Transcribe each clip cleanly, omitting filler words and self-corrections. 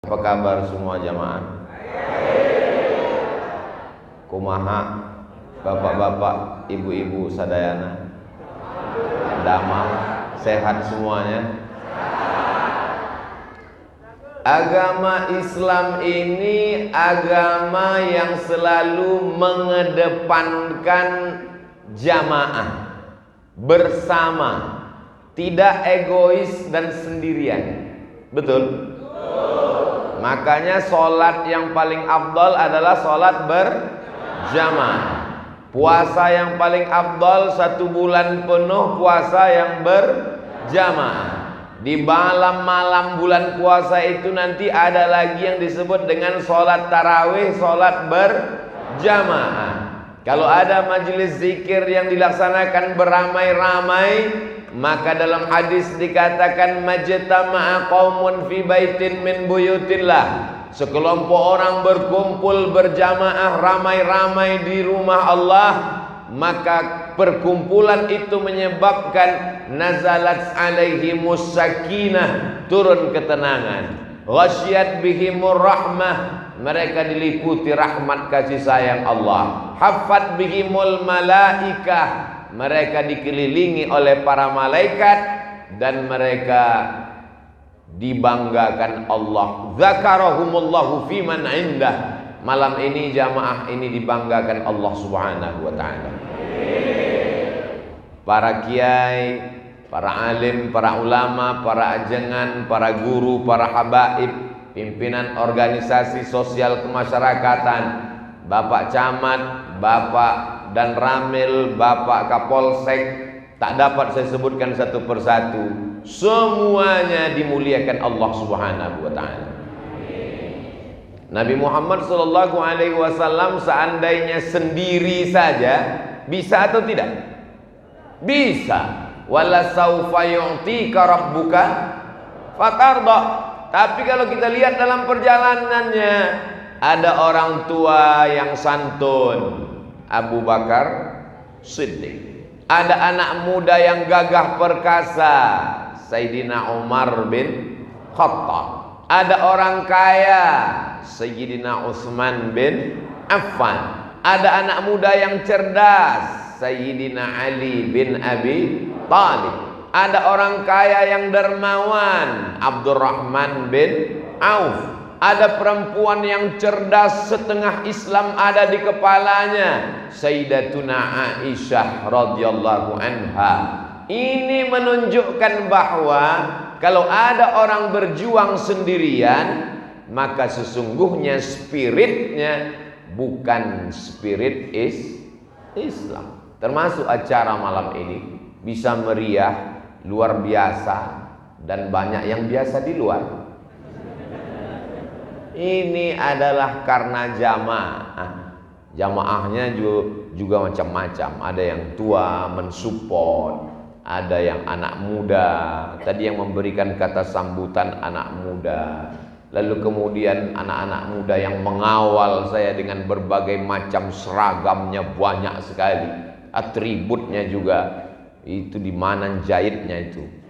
Apa kabar semua jamaah? Kumaha bapak-bapak, ibu-ibu sadayana? Damang, sehat semuanya? Agama Islam ini agama yang selalu mengedepankan jamaah, bersama, tidak egois dan sendirian. Betul? Makanya sholat yang paling afdal adalah sholat berjamaah. Puasa yang paling afdal 1 bulan penuh puasa yang berjamaah. Di malam-malam bulan puasa itu nanti ada lagi yang disebut dengan sholat tarawih, sholat berjamaah. Kalau ada majelis zikir yang dilaksanakan beramai-ramai, maka dalam hadis dikatakan majtama'a qaumun fi baitin min buyutillah. Sekelompok orang berkumpul berjamaah ramai-ramai di rumah Allah, maka perkumpulan itu menyebabkan nazalat alaihimus sakinah, turun ketenangan. Ghasyiyat bihimur rahmah, mereka diliputi rahmat kasih sayang Allah. Haffat bihimul malaikah, mereka dikelilingi oleh para malaikat dan mereka dibanggakan Allah. Zakarahumullahu fiman indah. Malam ini jamaah ini dibanggakan Allah Subhanahu wa taala. Para kiai, para alim, para ulama, para ajengan, para guru, para habaib, pimpinan organisasi sosial kemasyarakatan, Bapak Camat, Bapak dan Ramil, Bapak Kapolsek, tak dapat saya sebutkan satu persatu. Semuanya dimuliakan Allah Subhanahu wa taala. Nabi Muhammad sallallahu alaihi wasallam seandainya sendiri saja bisa atau tidak? Bisa. Wala saufa yu'tika rabbuka fatarda. Tapi kalau kita lihat dalam perjalanannya, ada orang tua yang santun, Abu Bakar Siddiq. Ada anak muda yang gagah perkasa, Sayyidina Umar bin Khattab. Ada orang kaya, Sayyidina Utsman bin Affan. Ada anak muda yang cerdas, Sayyidina Ali bin Abi Thalib. Ada orang kaya yang dermawan, Abdurrahman bin Auf. Ada perempuan yang cerdas, setengah Islam ada di kepalanya, Sayyidatuna Aisyah radhiyallahu anha. Ini menunjukkan bahwa kalau ada orang berjuang sendirian, maka sesungguhnya spiritnya bukan spirit Islam. Termasuk acara malam ini bisa meriah, luar biasa, dan banyak yang biasa di luar. Ini adalah karena jamaah. Jamaahnya juga macam-macam. Ada yang tua mensupport, ada yang anak muda. Tadi yang memberikan kata sambutan anak muda. Lalu kemudian anak-anak muda yang mengawal saya dengan berbagai macam seragamnya, banyak sekali. Atributnya juga. Itu di mana jahitnya itu.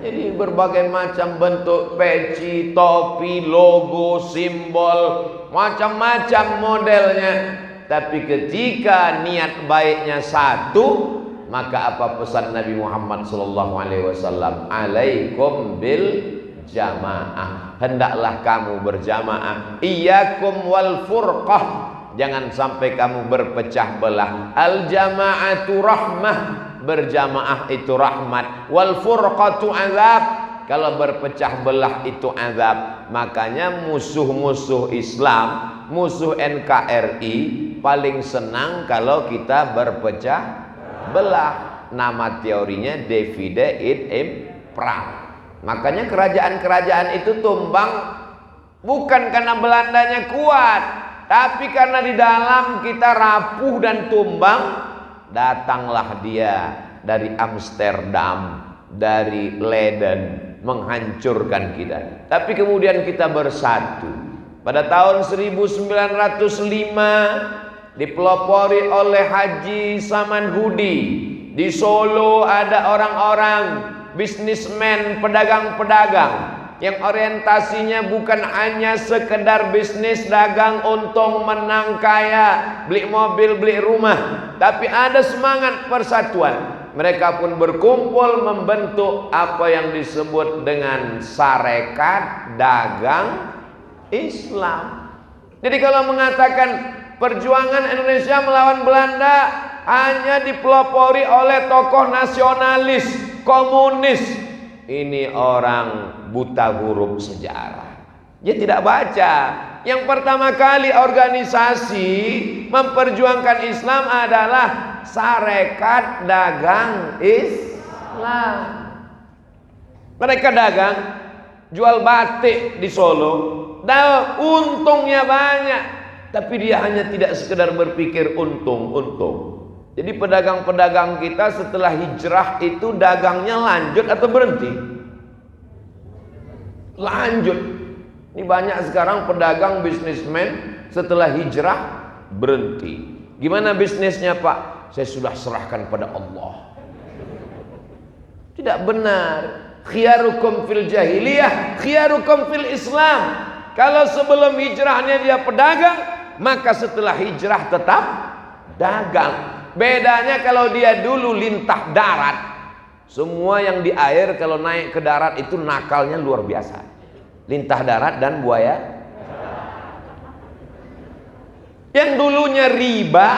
Jadi berbagai macam bentuk peci, topi, logo, simbol, macam-macam modelnya. Tapi ketika niat baiknya satu, maka apa pesan Nabi Muhammad SAW? Alaikum bil jamaah. Hendaklah kamu berjamaah. Iyyakum wal furqah. Jangan sampai kamu berpecah belah. Al jama'atu rahmah. Berjamaah itu rahmat. Wal furqatu azab. Kalau berpecah belah itu azab. Makanya musuh-musuh Islam, musuh NKRI paling senang kalau kita berpecah belah. Nama teorinya divide et impera. Makanya kerajaan-kerajaan itu tumbang bukan karena Belandanya kuat, tapi karena di dalam kita rapuh dan tumbang. Datanglah dia dari Amsterdam, dari Leiden, menghancurkan kita. Tapi kemudian kita bersatu. Pada tahun 1905 dipelopori oleh Haji Saman Hudi. Di Solo ada orang-orang bisnismen, pedagang-pedagang yang orientasinya bukan hanya sekedar bisnis dagang untung menang kaya, beli mobil beli rumah, tapi ada semangat persatuan. Mereka pun berkumpul membentuk apa yang disebut dengan Sarekat Dagang Islam. Jadi kalau mengatakan perjuangan Indonesia melawan Belanda hanya dipelopori oleh tokoh nasionalis, komunis, ini orang buta huruf sejarah. Dia tidak baca. Yang pertama kali organisasi memperjuangkan Islam adalah Sarekat Dagang Islam. Mereka dagang, jual batik di Solo, dan untungnya banyak. Tapi dia hanya tidak sekedar berpikir untung. Jadi pedagang-pedagang kita setelah hijrah itu dagangnya lanjut atau berhenti? Lanjut. Ini banyak sekarang pedagang bisnismen setelah hijrah berhenti. Gimana bisnisnya, Pak? Saya sudah serahkan pada Allah. Tidak benar. Khiyarukum fil jahiliyah, khiyarukum fil Islam. Kalau sebelum hijrahnya dia pedagang, maka setelah hijrah tetap dagang. Bedanya kalau dia dulu lintah darat, semua yang di air kalau naik ke darat itu nakalnya luar biasa. Lintah darat dan buaya. Yang dulunya riba,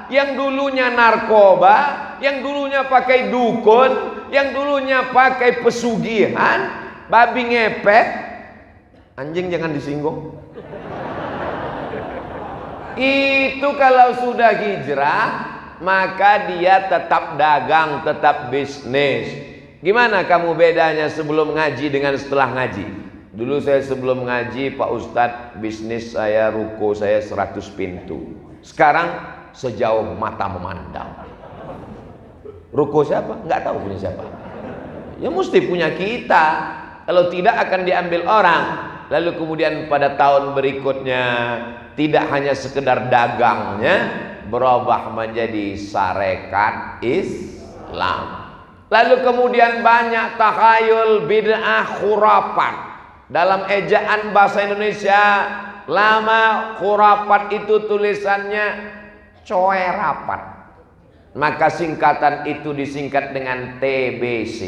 yang dulunya narkoba, yang dulunya pakai dukun, yang dulunya pakai pesugihan, babi ngepet, anjing jangan disinggung. Itu kalau sudah hijrah, maka dia tetap dagang, tetap bisnis. Gimana kamu bedanya sebelum ngaji dengan setelah ngaji? Dulu saya sebelum ngaji, Pak Ustadz, bisnis saya, ruko saya 100 pintu. Sekarang sejauh mata memandang. Ruko siapa? Nggak tahu punya siapa. Ya mesti punya kita. Kalau tidak akan diambil orang. Lalu kemudian pada tahun berikutnya tidak hanya sekedar dagangnya, berubah menjadi Sarekat Islam. Lalu kemudian banyak takhayul, bid'ah, khurafat. Dalam ejaan bahasa Indonesia lama, khurafat itu tulisannya coerapat. Maka singkatan itu disingkat dengan TBC,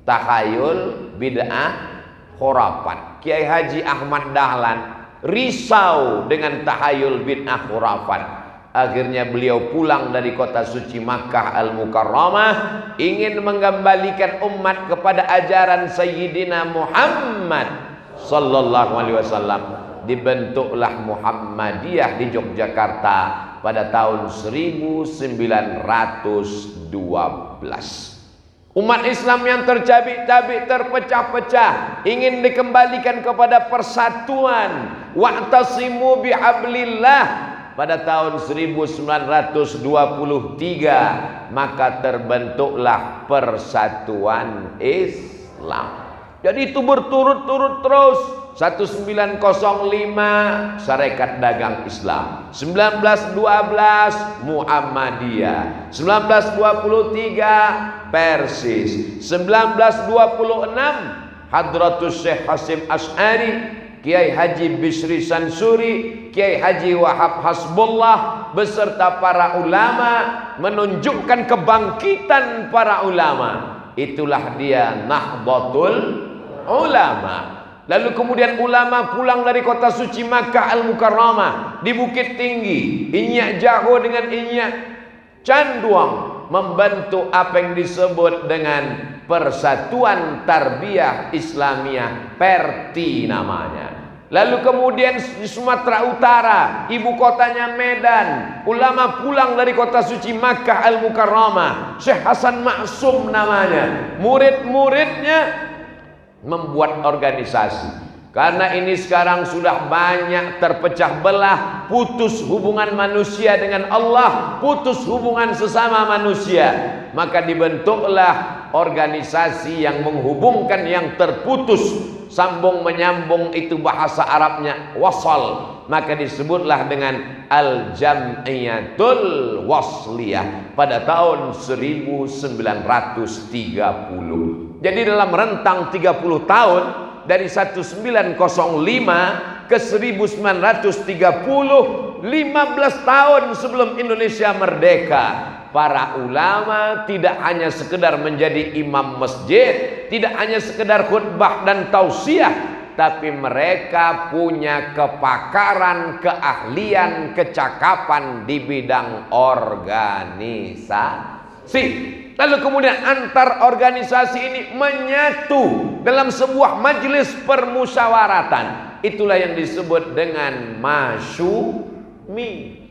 takhayul, bid'ah, khurafat. Kiai Haji Ahmad Dahlan risau dengan takhayul, bid'ah, khurafat. Akhirnya beliau pulang dari kota suci Makkah Al-Mukarramah, ingin mengembalikan umat kepada ajaran Sayyidina Muhammad sallallahu alaihi wasallam. Dibentuklah Muhammadiyah di Yogyakarta pada tahun 1912. Umat Islam yang tercabik-cabik, terpecah-pecah, ingin dikembalikan kepada persatuan. Wa'tasimu bihablillah. Pada tahun 1923 maka terbentuklah Persatuan Islam. Jadi itu berturut-turut terus. 1905 Sarekat Dagang Islam, 1912 Muhammadiyah, 1923 Persis, 1926 Hadratus Syekh Hasim Asy'ari, Kiai Haji Bisri Sansuri, Kiai Haji Wahab Hasbullah beserta para ulama menunjukkan kebangkitan para ulama. Itulah dia Nahdlatul Ulama. Lalu kemudian ulama pulang dari kota suci Makkah Al-Mukarramah di Bukit Tinggi, Inyak Jaho dengan Inyak Canduang, membentuk apa yang disebut dengan Persatuan Tarbiyah Islamiyah, Perti namanya. Lalu kemudian di Sumatera Utara, ibu kotanya Medan, ulama pulang dari kota suci Makkah Al-Mukarramah, Syekh Hasan Maksum namanya, murid-muridnya membuat organisasi. Karena ini sekarang sudah banyak terpecah belah, putus hubungan manusia dengan Allah, putus hubungan sesama manusia. Maka dibentuklah organisasi yang menghubungkan yang terputus, sambung menyambung, itu bahasa Arabnya wasal. Maka disebutlah dengan Al-Jam'iyatul Wasliyah pada tahun 1930. Jadi dalam rentang 30 tahun dari 1905 ke 1930, 15 tahun sebelum Indonesia merdeka, para ulama tidak hanya sekedar menjadi imam masjid, tidak hanya sekedar khutbah dan tausiah, tapi mereka punya kepakaran, keahlian, kecakapan di bidang organisasi. Lalu kemudian antar organisasi ini menyatu dalam sebuah majelis permusyawaratan. Itulah yang disebut dengan masyumi,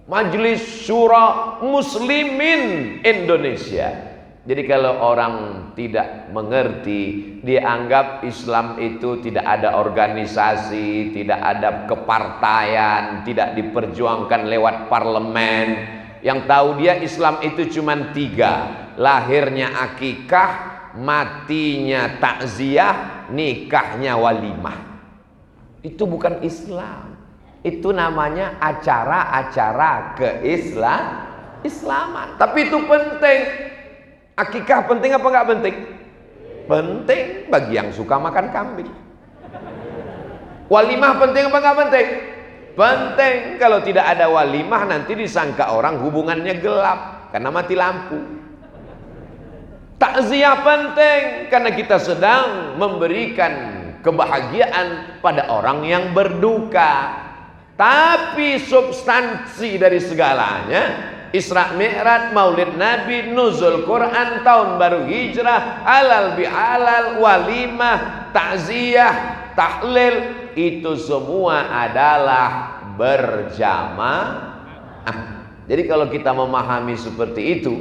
Majelis Syura Muslimin Indonesia. Jadi kalau orang tidak mengerti, dianggap Islam itu tidak ada organisasi, tidak ada kepartaian, tidak diperjuangkan lewat parlemen. Yang tahu dia Islam itu cuma 3: lahirnya akikah, matinya takziah, nikahnya walimah. Itu bukan Islam. Itu namanya acara-acara keislaman. Tapi itu penting. Akikah penting apa enggak penting? Penting bagi yang suka makan kambing. Walimah penting apa enggak penting? Penting. Kalau tidak ada walimah nanti disangka orang hubungannya gelap karena mati lampu. Takziah penting karena kita sedang memberikan kebahagiaan pada orang yang berduka. Tapi substansi dari segalanya, Isra Mi'raj, Maulid Nabi, nuzul Quran, tahun baru hijrah, halal bihalal, walimah, takziah, tahlil, itu semua adalah berjamaah. Jadi kalau kita memahami seperti itu,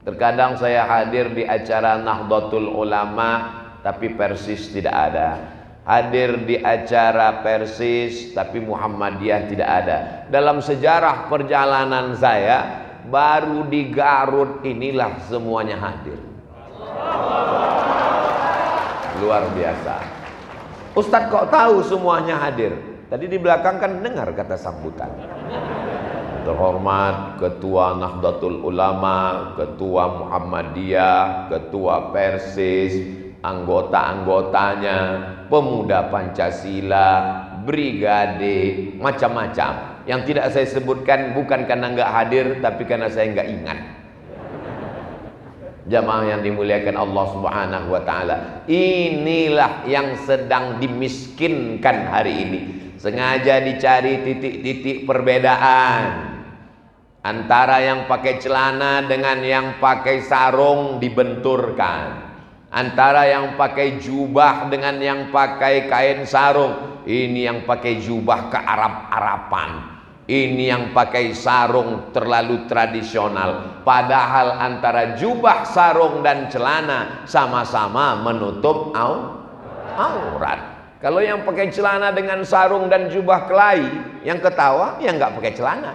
terkadang saya hadir di acara Nahdlatul Ulama tapi Persis tidak ada. Hadir di acara Persis tapi Muhammadiyah tidak ada. Dalam sejarah perjalanan saya, baru di Garut inilah semuanya hadir. Luar biasa. Ustadz kok tahu semuanya hadir? Tadi di belakang kan dengar kata sambutan. Terhormat Ketua Nahdlatul Ulama, Ketua Muhammadiyah, Ketua Persis, anggota-anggotanya, pemuda Pancasila, brigade, macam-macam. Yang tidak saya sebutkan bukan karena nggak hadir, tapi karena saya nggak ingat. Jamaah yang dimuliakan Allah Subhanahu wa Ta'ala, inilah yang sedang dimiskinkan hari ini. Sengaja dicari titik-titik perbedaan antara yang pakai celana dengan yang pakai sarung, dibenturkan. Antara yang pakai jubah dengan yang pakai kain sarung. Ini yang pakai jubah ke Arab-Arapan, ini yang pakai sarung terlalu tradisional. Padahal antara jubah, sarung dan celana sama-sama menutup aurat. Kalau yang pakai celana dengan sarung dan jubah kelahi, yang ketawa yang nggak pakai celana.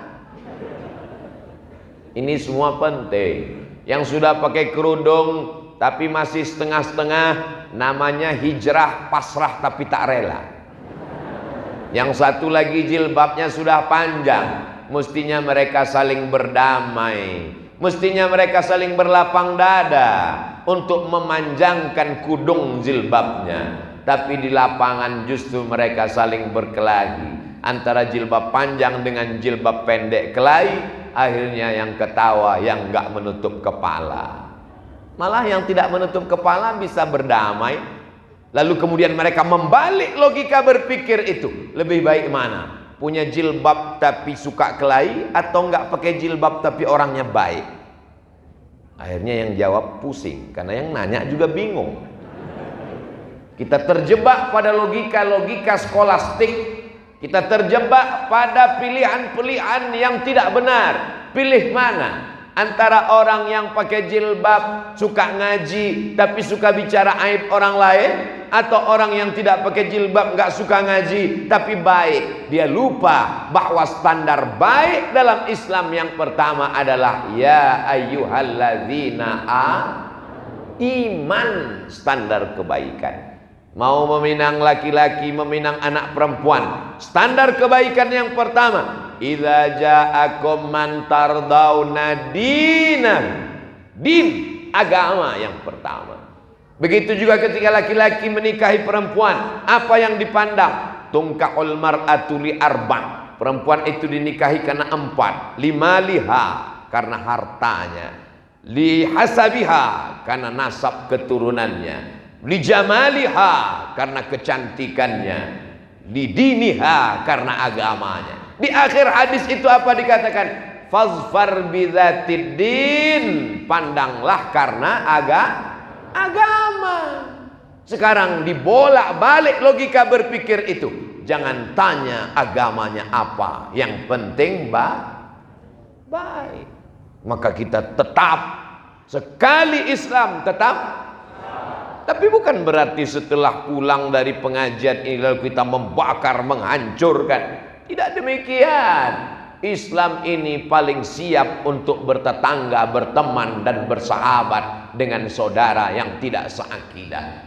Ini semua penting. Yang sudah pakai kerudung tapi masih setengah-setengah, namanya hijrah pasrah tapi tak rela. Yang satu lagi jilbabnya sudah panjang, mestinya mereka saling berdamai, mestinya mereka saling berlapang dada untuk memanjangkan kudung jilbabnya. Tapi di lapangan justru mereka saling berkelahi antara jilbab panjang dengan jilbab pendek kelahi. Akhirnya yang ketawa yang nggak menutup kepala. Malah yang tidak menutup kepala bisa berdamai. Lalu kemudian mereka membalik logika berpikir itu. Lebih baik mana? Punya jilbab tapi suka kelahi, atau nggak pakai jilbab tapi orangnya baik? Akhirnya yang jawab pusing, karena yang nanya juga bingung. Kita terjebak pada logika-logika skolastik. Kita terjebak pada pilihan-pilihan yang tidak benar. Pilih mana? Antara orang yang pakai jilbab suka ngaji tapi suka bicara aib orang lain, atau orang yang tidak pakai jilbab nggak suka ngaji tapi baik. Dia lupa bahwa standar baik dalam Islam yang pertama adalah ya ayyuhalladzina iman, standar kebaikan. Mau meminang laki-laki, meminang anak perempuan, standar kebaikan yang pertama, idza ja'akum man tardawna dinan, din, agama yang pertama. Begitu juga ketika laki-laki menikahi perempuan, apa yang dipandang? Tungkahul mar'atu li arba'. Perempuan itu dinikahi karena 4. Limaliha, karena hartanya. Li hasabiha, karena nasab keturunannya. Li jamaliha, karena kecantikannya. Li diniha, karena agamanya. Di akhir hadis itu apa dikatakan? Fazfar bidzatid din, pandanglah karena agama. Sekarang dibolak-balik logika berpikir itu. Jangan tanya agamanya apa, yang penting baik. Maka kita tetap sekali Islam tetap. Tapi bukan berarti setelah pulang dari pengajian ini lalu kita membakar, menghancurkan. Tidak demikian. Islam ini paling siap untuk bertetangga, berteman dan bersahabat dengan saudara yang tidak seakidah.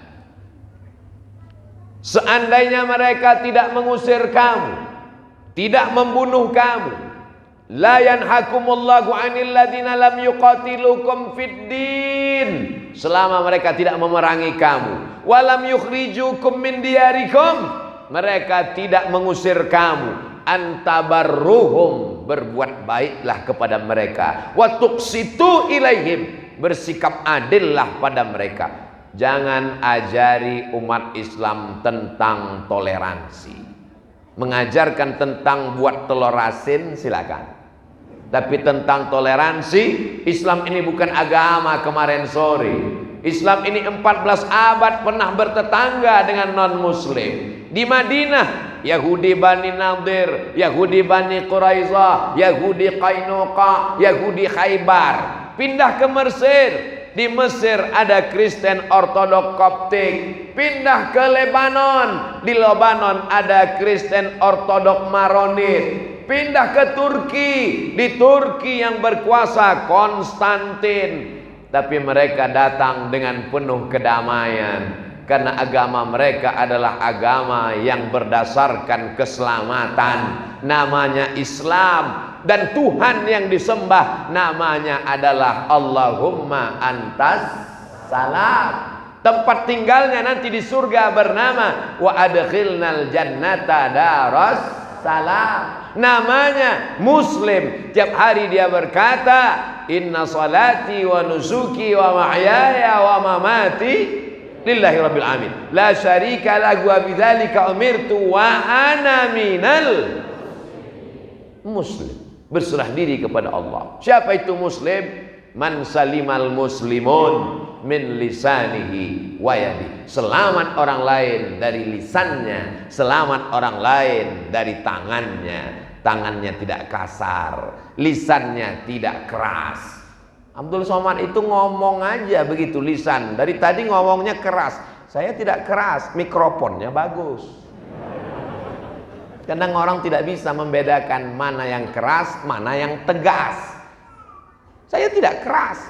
Seandainya mereka tidak mengusir kamu, tidak membunuh kamu, la yanhakumullahu 'anil ladzina lam yuqatilukum fid din, selama mereka tidak memerangi kamu, walam yukhrijukum min diyarikum, mereka tidak mengusir kamu, antabarruhum, berbuat baiklah kepada mereka, wa tuqsitu ilaihim, bersikap adillah pada mereka. Jangan ajari umat Islam tentang toleransi. Mengajarkan tentang buat telur asin silakan. Tapi tentang toleransi, Islam ini bukan agama kemarin sore. Islam ini 14 abad pernah bertetangga dengan non-muslim. Di Madinah, Yahudi Bani Nadir, Yahudi Bani Quraizah, Yahudi Qainuqa, Yahudi Khaybar. Pindah ke Mesir. Di Mesir ada Kristen Ortodok Koptik. Pindah ke Lebanon. Di Lebanon ada Kristen Ortodok Maronit. Pindah ke Turki. Di Turki yang berkuasa Konstantin. Tapi mereka datang dengan penuh kedamaian. Karena agama mereka adalah agama yang berdasarkan keselamatan. Namanya Islam. Dan Tuhan yang disembah namanya adalah Allahumma antas salam. Tempat tinggalnya nanti di surga bernama wa adkhilnal jannata daras salam. Namanya Muslim. Tiap hari dia berkata, inna salati wa nusuki wa mahyaya wa mamati lillahi rabbil alamin, la syarika lahu wa bidzalika umirtu wa ana minal muslim. Berserah diri kepada Allah. Siapa itu muslim? Man salimal muslimun min lisanihi wa yadi. Selamat orang lain dari lisannya, selamat orang lain dari tangannya. Tangannya tidak kasar, lisannya tidak keras. Abdul Somad itu ngomong aja begitu lisan. Dari tadi ngomongnya keras. Saya tidak keras, mikrofonnya bagus. Kadang orang tidak bisa membedakan mana yang keras, mana yang tegas. Saya tidak keras.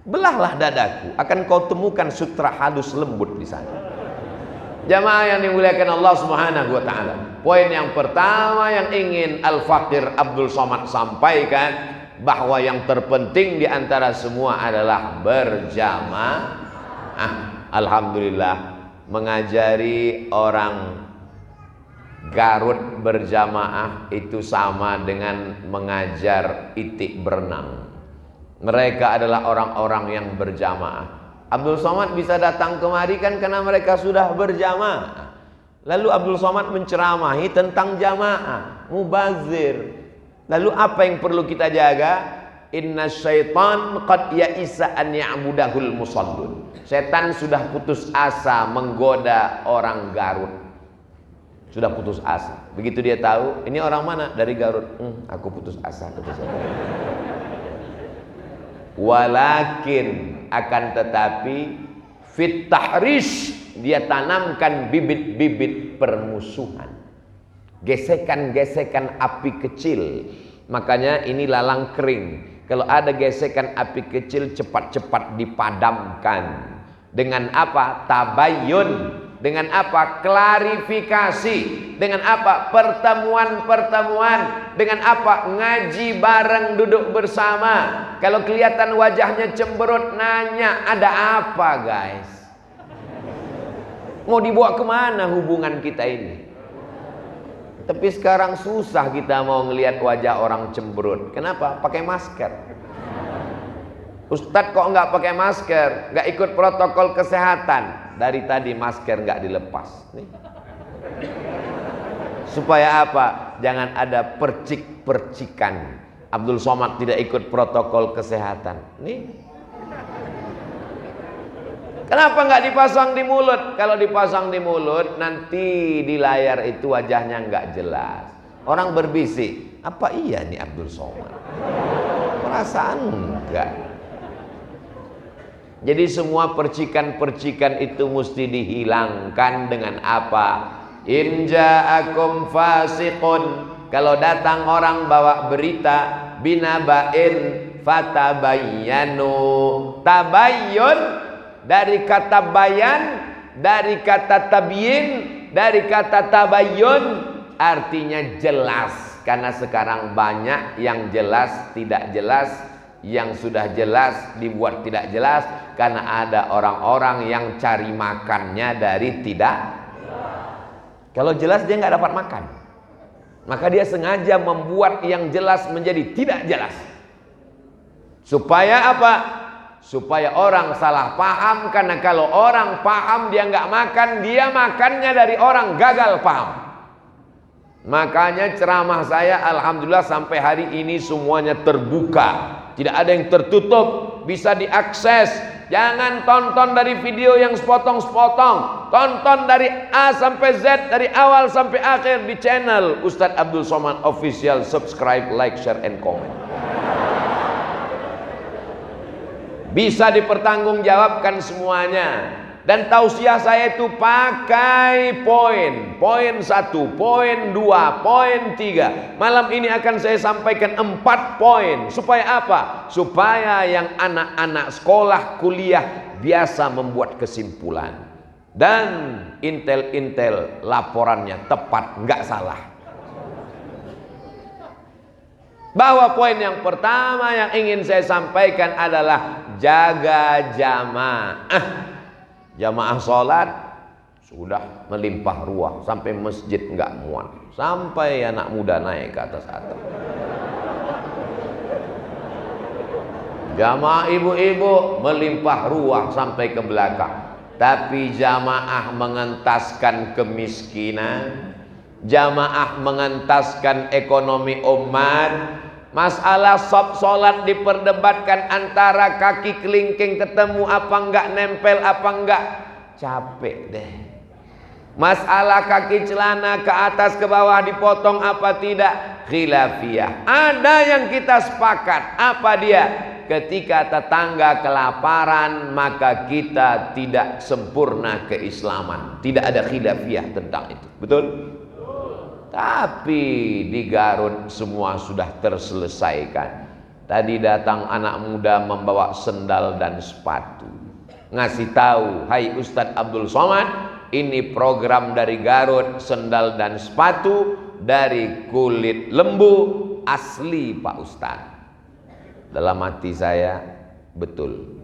Belahlah dadaku, akan kau temukan sutra halus lembut di sana. Jamaah yang dimuliakan Allah Subhanahu wa taala. Poin yang pertama yang ingin Al-Faqir Abdul Somad sampaikan, bahwa yang terpenting di antara semua adalah berjamaah. Alhamdulillah, mengajari orang Garut berjamaah itu sama dengan mengajar itik berenang. Mereka adalah orang-orang yang berjamaah. Abdul Somad bisa datang kemari kan karena mereka sudah berjamaah. Lalu Abdul Somad menceramahi tentang jamaah, mubazir. Lalu apa yang perlu kita jaga? Inna syaitan qad ya'isa an ya'budahul musallun. Setan sudah putus asa menggoda orang Garut. Sudah putus asa. Begitu dia tahu, ini orang mana? Dari Garut. Aku putus asa. Walakin, akan tetapi fit tahrish, dia tanamkan bibit-bibit permusuhan. Gesekan-gesekan api kecil. Makanya ini lalang kering. Kalau ada gesekan api kecil, cepat-cepat dipadamkan. Dengan apa? Tabayyun. Dengan apa? Klarifikasi. Dengan apa? Pertemuan-pertemuan. Dengan apa? Ngaji bareng, duduk bersama. Kalau kelihatan wajahnya cemberut, nanya, ada apa guys? Mau dibawa kemana hubungan kita ini? Tapi sekarang susah kita mau ngelihat wajah orang cemberut. Kenapa? Pakai masker. Ustadz kok nggak pakai masker? Nggak ikut protokol kesehatan. Dari tadi masker nggak dilepas. Nih. Supaya apa? Jangan ada percik-percikan. Abdul Somad tidak ikut protokol kesehatan. Nih. Kenapa nggak dipasang di mulut? Kalau dipasang di mulut, nanti di layar itu wajahnya nggak jelas. Orang berbisik, apa iya nih Abdul Somad? Perasaan enggak. Jadi semua percikan-percikan itu mesti dihilangkan dengan apa? In ja'akum fasiqun, kalau datang orang bawa berita binaba'in fatabayyanu. Tabayyun dari kata bayan, dari kata tabyin, dari kata tabayyun, artinya jelas. Karena sekarang banyak yang jelas tidak jelas, yang sudah jelas dibuat tidak jelas, karena ada orang-orang yang cari makannya dari tidak. Kalau jelas dia nggak dapat makan, maka dia sengaja membuat yang jelas menjadi tidak jelas. Supaya apa? Supaya orang salah paham. Karena kalau orang paham dia nggak makan, dia makannya dari orang gagal paham. Makanya ceramah saya alhamdulillah sampai hari ini semuanya terbuka, tidak ada yang tertutup, bisa diakses. Jangan tonton dari video yang sepotong-sepotong, tonton dari A sampai Z, dari awal sampai akhir di channel Ustadz Abdul Somad Official. Subscribe, like, share, and comment. Bisa dipertanggungjawabkan semuanya. Dan tausiah saya itu pakai poin. Poin 1, poin 2, poin 3. Malam ini akan saya sampaikan 4 poin. Supaya apa? Supaya yang anak-anak sekolah, kuliah biasa membuat kesimpulan. Dan intel-intel laporannya tepat, nggak salah. Bahwa poin yang pertama yang ingin saya sampaikan adalah jaga jamaah. Jamaah sholat sudah melimpah ruah sampai masjid nggak muat, sampai anak muda naik ke atas atap. Jamaah ibu-ibu melimpah ruah sampai ke belakang, tapi jamaah mengentaskan kemiskinan, jamaah mengentaskan ekonomi umat. Masalah sholat diperdebatkan antara kaki kelingking ketemu apa enggak, nempel apa enggak, capek deh. Masalah kaki celana ke atas ke bawah dipotong apa tidak, khilafiyah. Ada yang kita sepakat, apa dia? Ketika tetangga kelaparan maka kita tidak sempurna keislaman. Tidak ada khilafiyah tentang itu, betul? Tapi di Garut semua sudah terselesaikan. Tadi datang anak muda membawa sendal dan sepatu, ngasih tahu, hai Ustadz Abdul Somad, ini program dari Garut, sendal dan sepatu dari kulit lembu asli Pak Ustadz. Dalam hati saya, betul.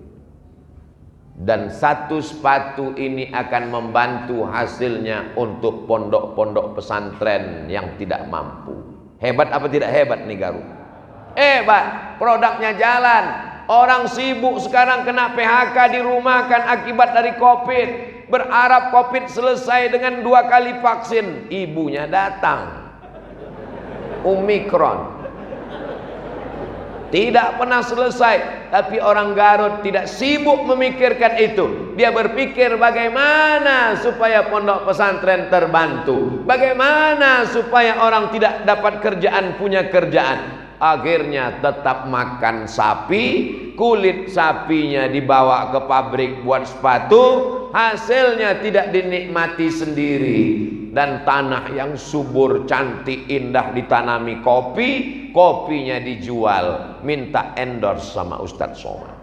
Dan satu sepatu ini akan membantu hasilnya untuk pondok-pondok pesantren yang tidak mampu. Hebat apa tidak hebat nih Garut? Hebat, produknya jalan. Orang sibuk sekarang kena PHK, dirumahkan akibat dari Covid. Berharap Covid selesai dengan 2 kali vaksin. Ibunya datang, Omikron. Tidak pernah selesai. Tapi orang Garut tidak sibuk memikirkan itu. Dia berpikir bagaimana supaya pondok pesantren terbantu, bagaimana supaya orang tidak dapat kerjaan punya kerjaan. Akhirnya tetap makan sapi, kulit sapinya dibawa ke pabrik buat sepatu, hasilnya tidak dinikmati sendiri. Dan tanah yang subur, cantik, indah ditanami kopi, kopinya dijual, minta endorse sama Ustadz Somad.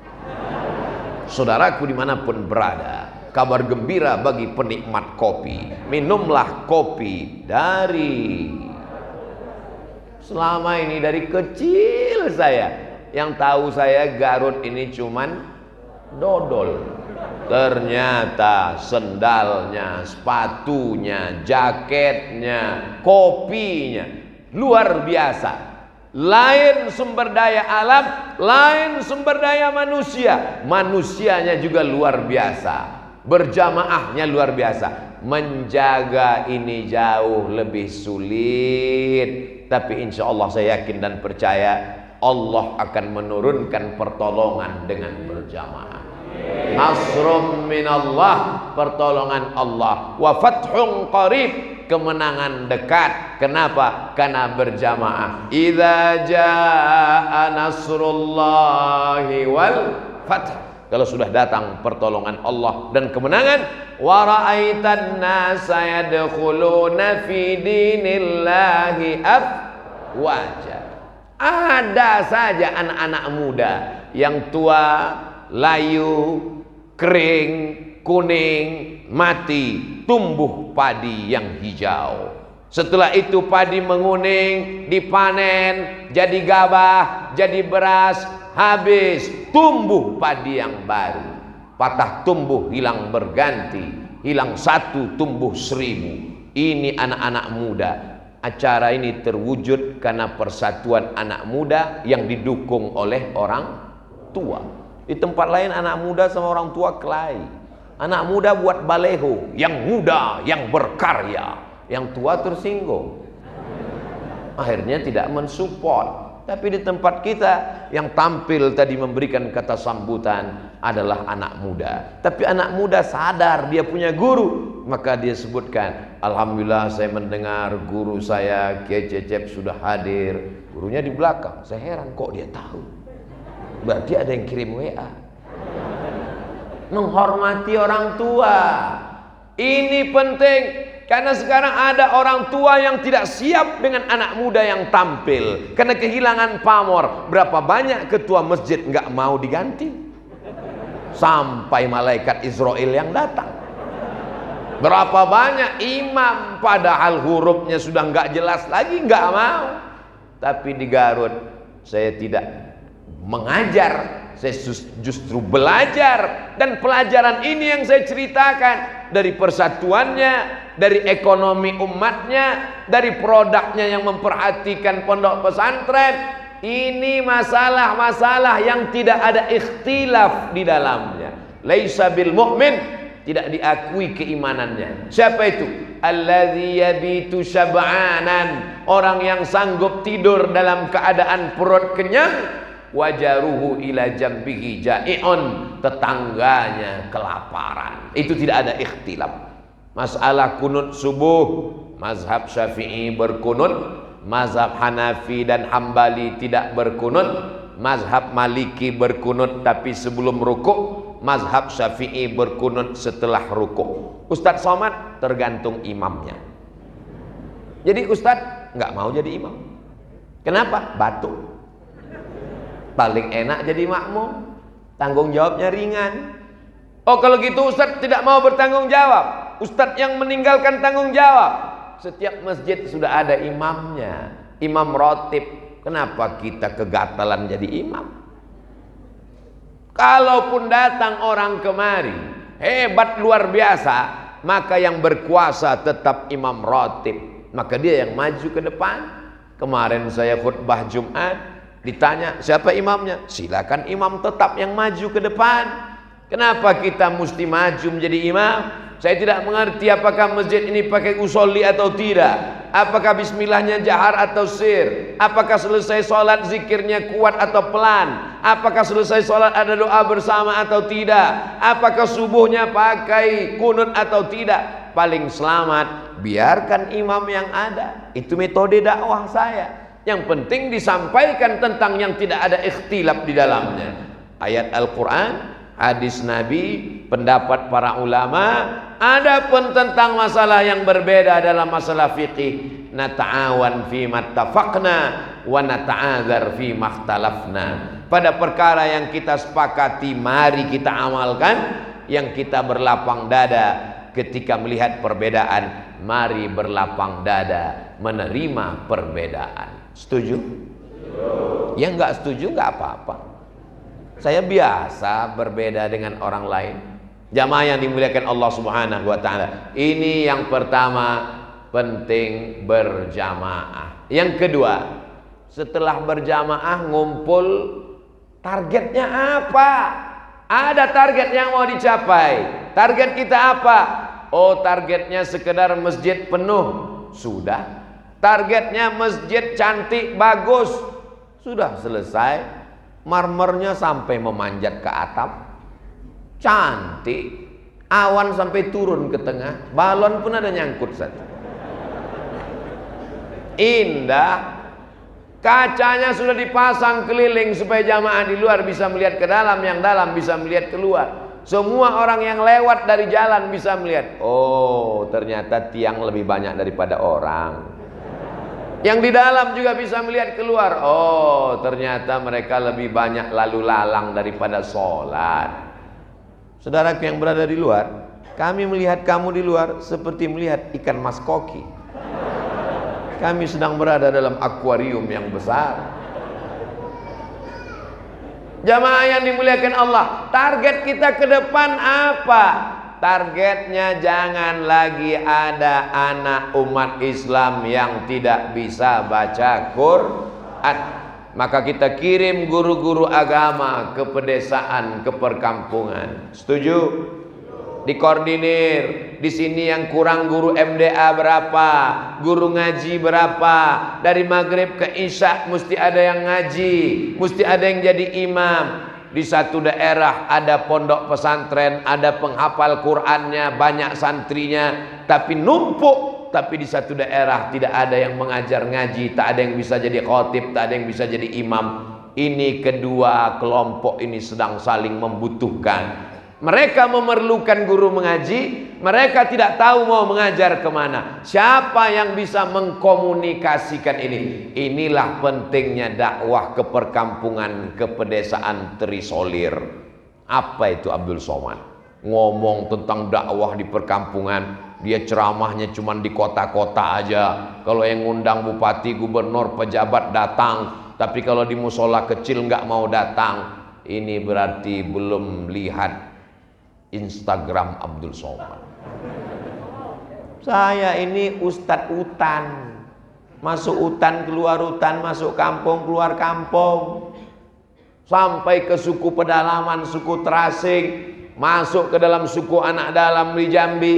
Saudaraku dimanapun berada, kabar gembira bagi penikmat kopi. Minumlah kopi dari, selama ini dari kecil saya, yang tahu saya Garut ini cuman dodol. Ternyata sendalnya, sepatunya, jaketnya, kopinya luar biasa. Lain sumber daya alam, lain sumber daya manusia. Manusianya juga luar biasa. Berjamaahnya luar biasa. Menjaga ini jauh lebih sulit. Tapi insya Allah saya yakin dan percaya Allah akan menurunkan pertolongan dengan berjamaah. Nasrum minallah, pertolongan Allah, wa fathun qarib, kemenangan dekat. Kenapa? Karena berjamaah. Idza jaa nasrullahi wal fath, kalau sudah datang pertolongan Allah dan kemenangan. Wa ra'aitan nasa yadkhuluna fi dinillahi afwaja. Ada saja anak-anak muda yang tua, layu, kering, kuning, mati, tumbuh padi yang hijau. Setelah itu padi menguning, dipanen, jadi gabah, jadi beras, habis, tumbuh padi yang baru. Patah tumbuh hilang berganti, hilang satu tumbuh 1000. Ini anak-anak muda. Acara ini terwujud karena persatuan anak muda yang didukung oleh orang tua. Di tempat lain anak muda sama orang tua kelahi. Anak muda buat baleho, yang muda, yang berkarya, yang tua tersinggung. Akhirnya tidak mensupport. Tapi di tempat kita yang tampil tadi memberikan kata sambutan adalah anak muda. Tapi anak muda sadar dia punya guru, maka dia sebutkan, alhamdulillah saya mendengar guru saya Kiai Cecep sudah hadir. Gurunya di belakang. Saya heran kok dia tahu. Berarti ada yang kirim WA. Menghormati orang tua ini penting, karena sekarang ada orang tua yang tidak siap dengan anak muda yang tampil karena kehilangan pamor. Berapa banyak ketua masjid nggak mau diganti sampai malaikat Israel yang datang. Berapa banyak imam padahal hurufnya sudah nggak jelas lagi nggak mau. Tapi di Garut saya tidak mengajar, saya justru belajar. Dan pelajaran ini yang saya ceritakan, dari persatuannya, dari ekonomi umatnya, dari produknya yang memperhatikan pondok pesantren. Ini masalah-masalah yang tidak ada ikhtilaf di dalamnya. Laisa bil mu'min, tidak diakui keimanannya. Siapa itu? Alladzi yabitu syab'anan, orang yang sanggup tidur dalam keadaan perut kenyang. Wajaruhu ila jambihi ja'i'un, tetangganya kelaparan. Itu tidak ada ikhtilaf. Masalah kunut subuh, mazhab Syafi'i berkunut, mazhab Hanafi dan Hambali tidak berkunut, mazhab Maliki berkunut tapi sebelum rukuk, mazhab Syafi'i berkunut setelah rukuk. Ustadz Somad tergantung imamnya. Jadi Ustadz nggak mau jadi imam. Kenapa? Batuk. Paling enak jadi makmum, tanggung jawabnya ringan. Oh kalau gitu Ustadz tidak mau bertanggung jawab, Ustadz yang meninggalkan tanggung jawab. Setiap masjid sudah ada imamnya, imam rotib. Kenapa kita kegatalan jadi imam? Kalaupun datang orang kemari hebat luar biasa, maka yang berkuasa tetap imam rotib, maka dia yang maju ke depan. Kemarin saya khutbah Jumat, ditanya siapa imamnya, silakan imam tetap yang maju ke depan. Kenapa kita mesti maju menjadi imam? Saya tidak mengerti apakah masjid ini pakai usolli atau tidak, apakah bismillahnya jahar atau sir, apakah selesai sholat zikirnya kuat atau pelan, apakah selesai sholat ada doa bersama atau tidak, apakah subuhnya pakai kunut atau tidak. Paling selamat biarkan imam yang ada. Itu metode dakwah saya. Yang penting disampaikan tentang yang tidak ada ikhtilaf di dalamnya. Ayat Al-Quran, hadis Nabi, pendapat para ulama. Adapun tentang masalah yang berbeda dalam masalah fikih, nata'awan fi mattafaqna wa nata'adzar fi makhtalafna. Pada perkara yang kita sepakati mari kita amalkan. Yang kita berlapang dada ketika melihat perbedaan, mari berlapang dada menerima perbedaan. Setuju? Yang nggak setuju nggak apa-apa. Saya biasa berbeda dengan orang lain. Jamaah yang dimuliakan Allah Subhanahu wa taala. Ini yang pertama, penting berjamaah. Yang kedua, setelah berjamaah ngumpul, targetnya apa? Ada target yang mau dicapai. Target kita apa? Oh, targetnya sekedar masjid penuh. Sudah. Targetnya masjid cantik, bagus. Sudah selesai. Marmernya sampai memanjat ke atap. Cantik. Awan sampai turun ke tengah. Balon pun ada nyangkut satu. Indah. Kacanya sudah dipasang keliling supaya jamaah di luar bisa melihat ke dalam, yang dalam bisa melihat keluar. Semua orang yang lewat dari jalan bisa melihat. Oh, ternyata tiang lebih banyak daripada orang. Yang di dalam juga bisa melihat keluar. Oh, ternyata mereka lebih banyak lalu lalang daripada sholat. Saudaraku yang berada di luar, kami melihat kamu di luar seperti melihat ikan mas koki. Kami sedang berada dalam akuarium yang besar. Jamaah yang dimuliakan Allah, target kita ke depan apa? Targetnya jangan lagi ada anak umat Islam yang tidak bisa baca Quran. Maka kita kirim guru-guru agama ke pedesaan, ke perkampungan. Setuju? Dikoordinir. Di sini yang kurang guru MDA berapa, guru ngaji berapa. Dari maghrib ke isya mesti ada yang ngaji, mesti ada yang jadi imam. Di satu daerah ada pondok pesantren, ada penghafal Qur'annya, banyak santrinya, tapi numpuk. Tapi di satu daerah tidak ada yang mengajar ngaji, tak ada yang bisa jadi khatib, tak ada yang bisa jadi imam. Ini kedua kelompok ini sedang saling membutuhkan. Mereka memerlukan guru mengaji, mereka tidak tahu mau mengajar kemana. Siapa yang bisa mengkomunikasikan ini? Inilah pentingnya dakwah ke perkampungan, ke pedesaan terisolir. Apa itu Abdul Somad? Ngomong tentang dakwah di perkampungan, dia ceramahnya cuma di kota-kota aja. Kalau yang ngundang bupati, gubernur, pejabat datang, tapi kalau di musola kecil nggak mau datang. Ini berarti belum lihat Instagram Abdul Somad. Saya ini ustadz hutan, masuk hutan keluar hutan, masuk kampung keluar kampung, sampai ke suku pedalaman, suku terasing, masuk ke dalam suku anak dalam di Jambi,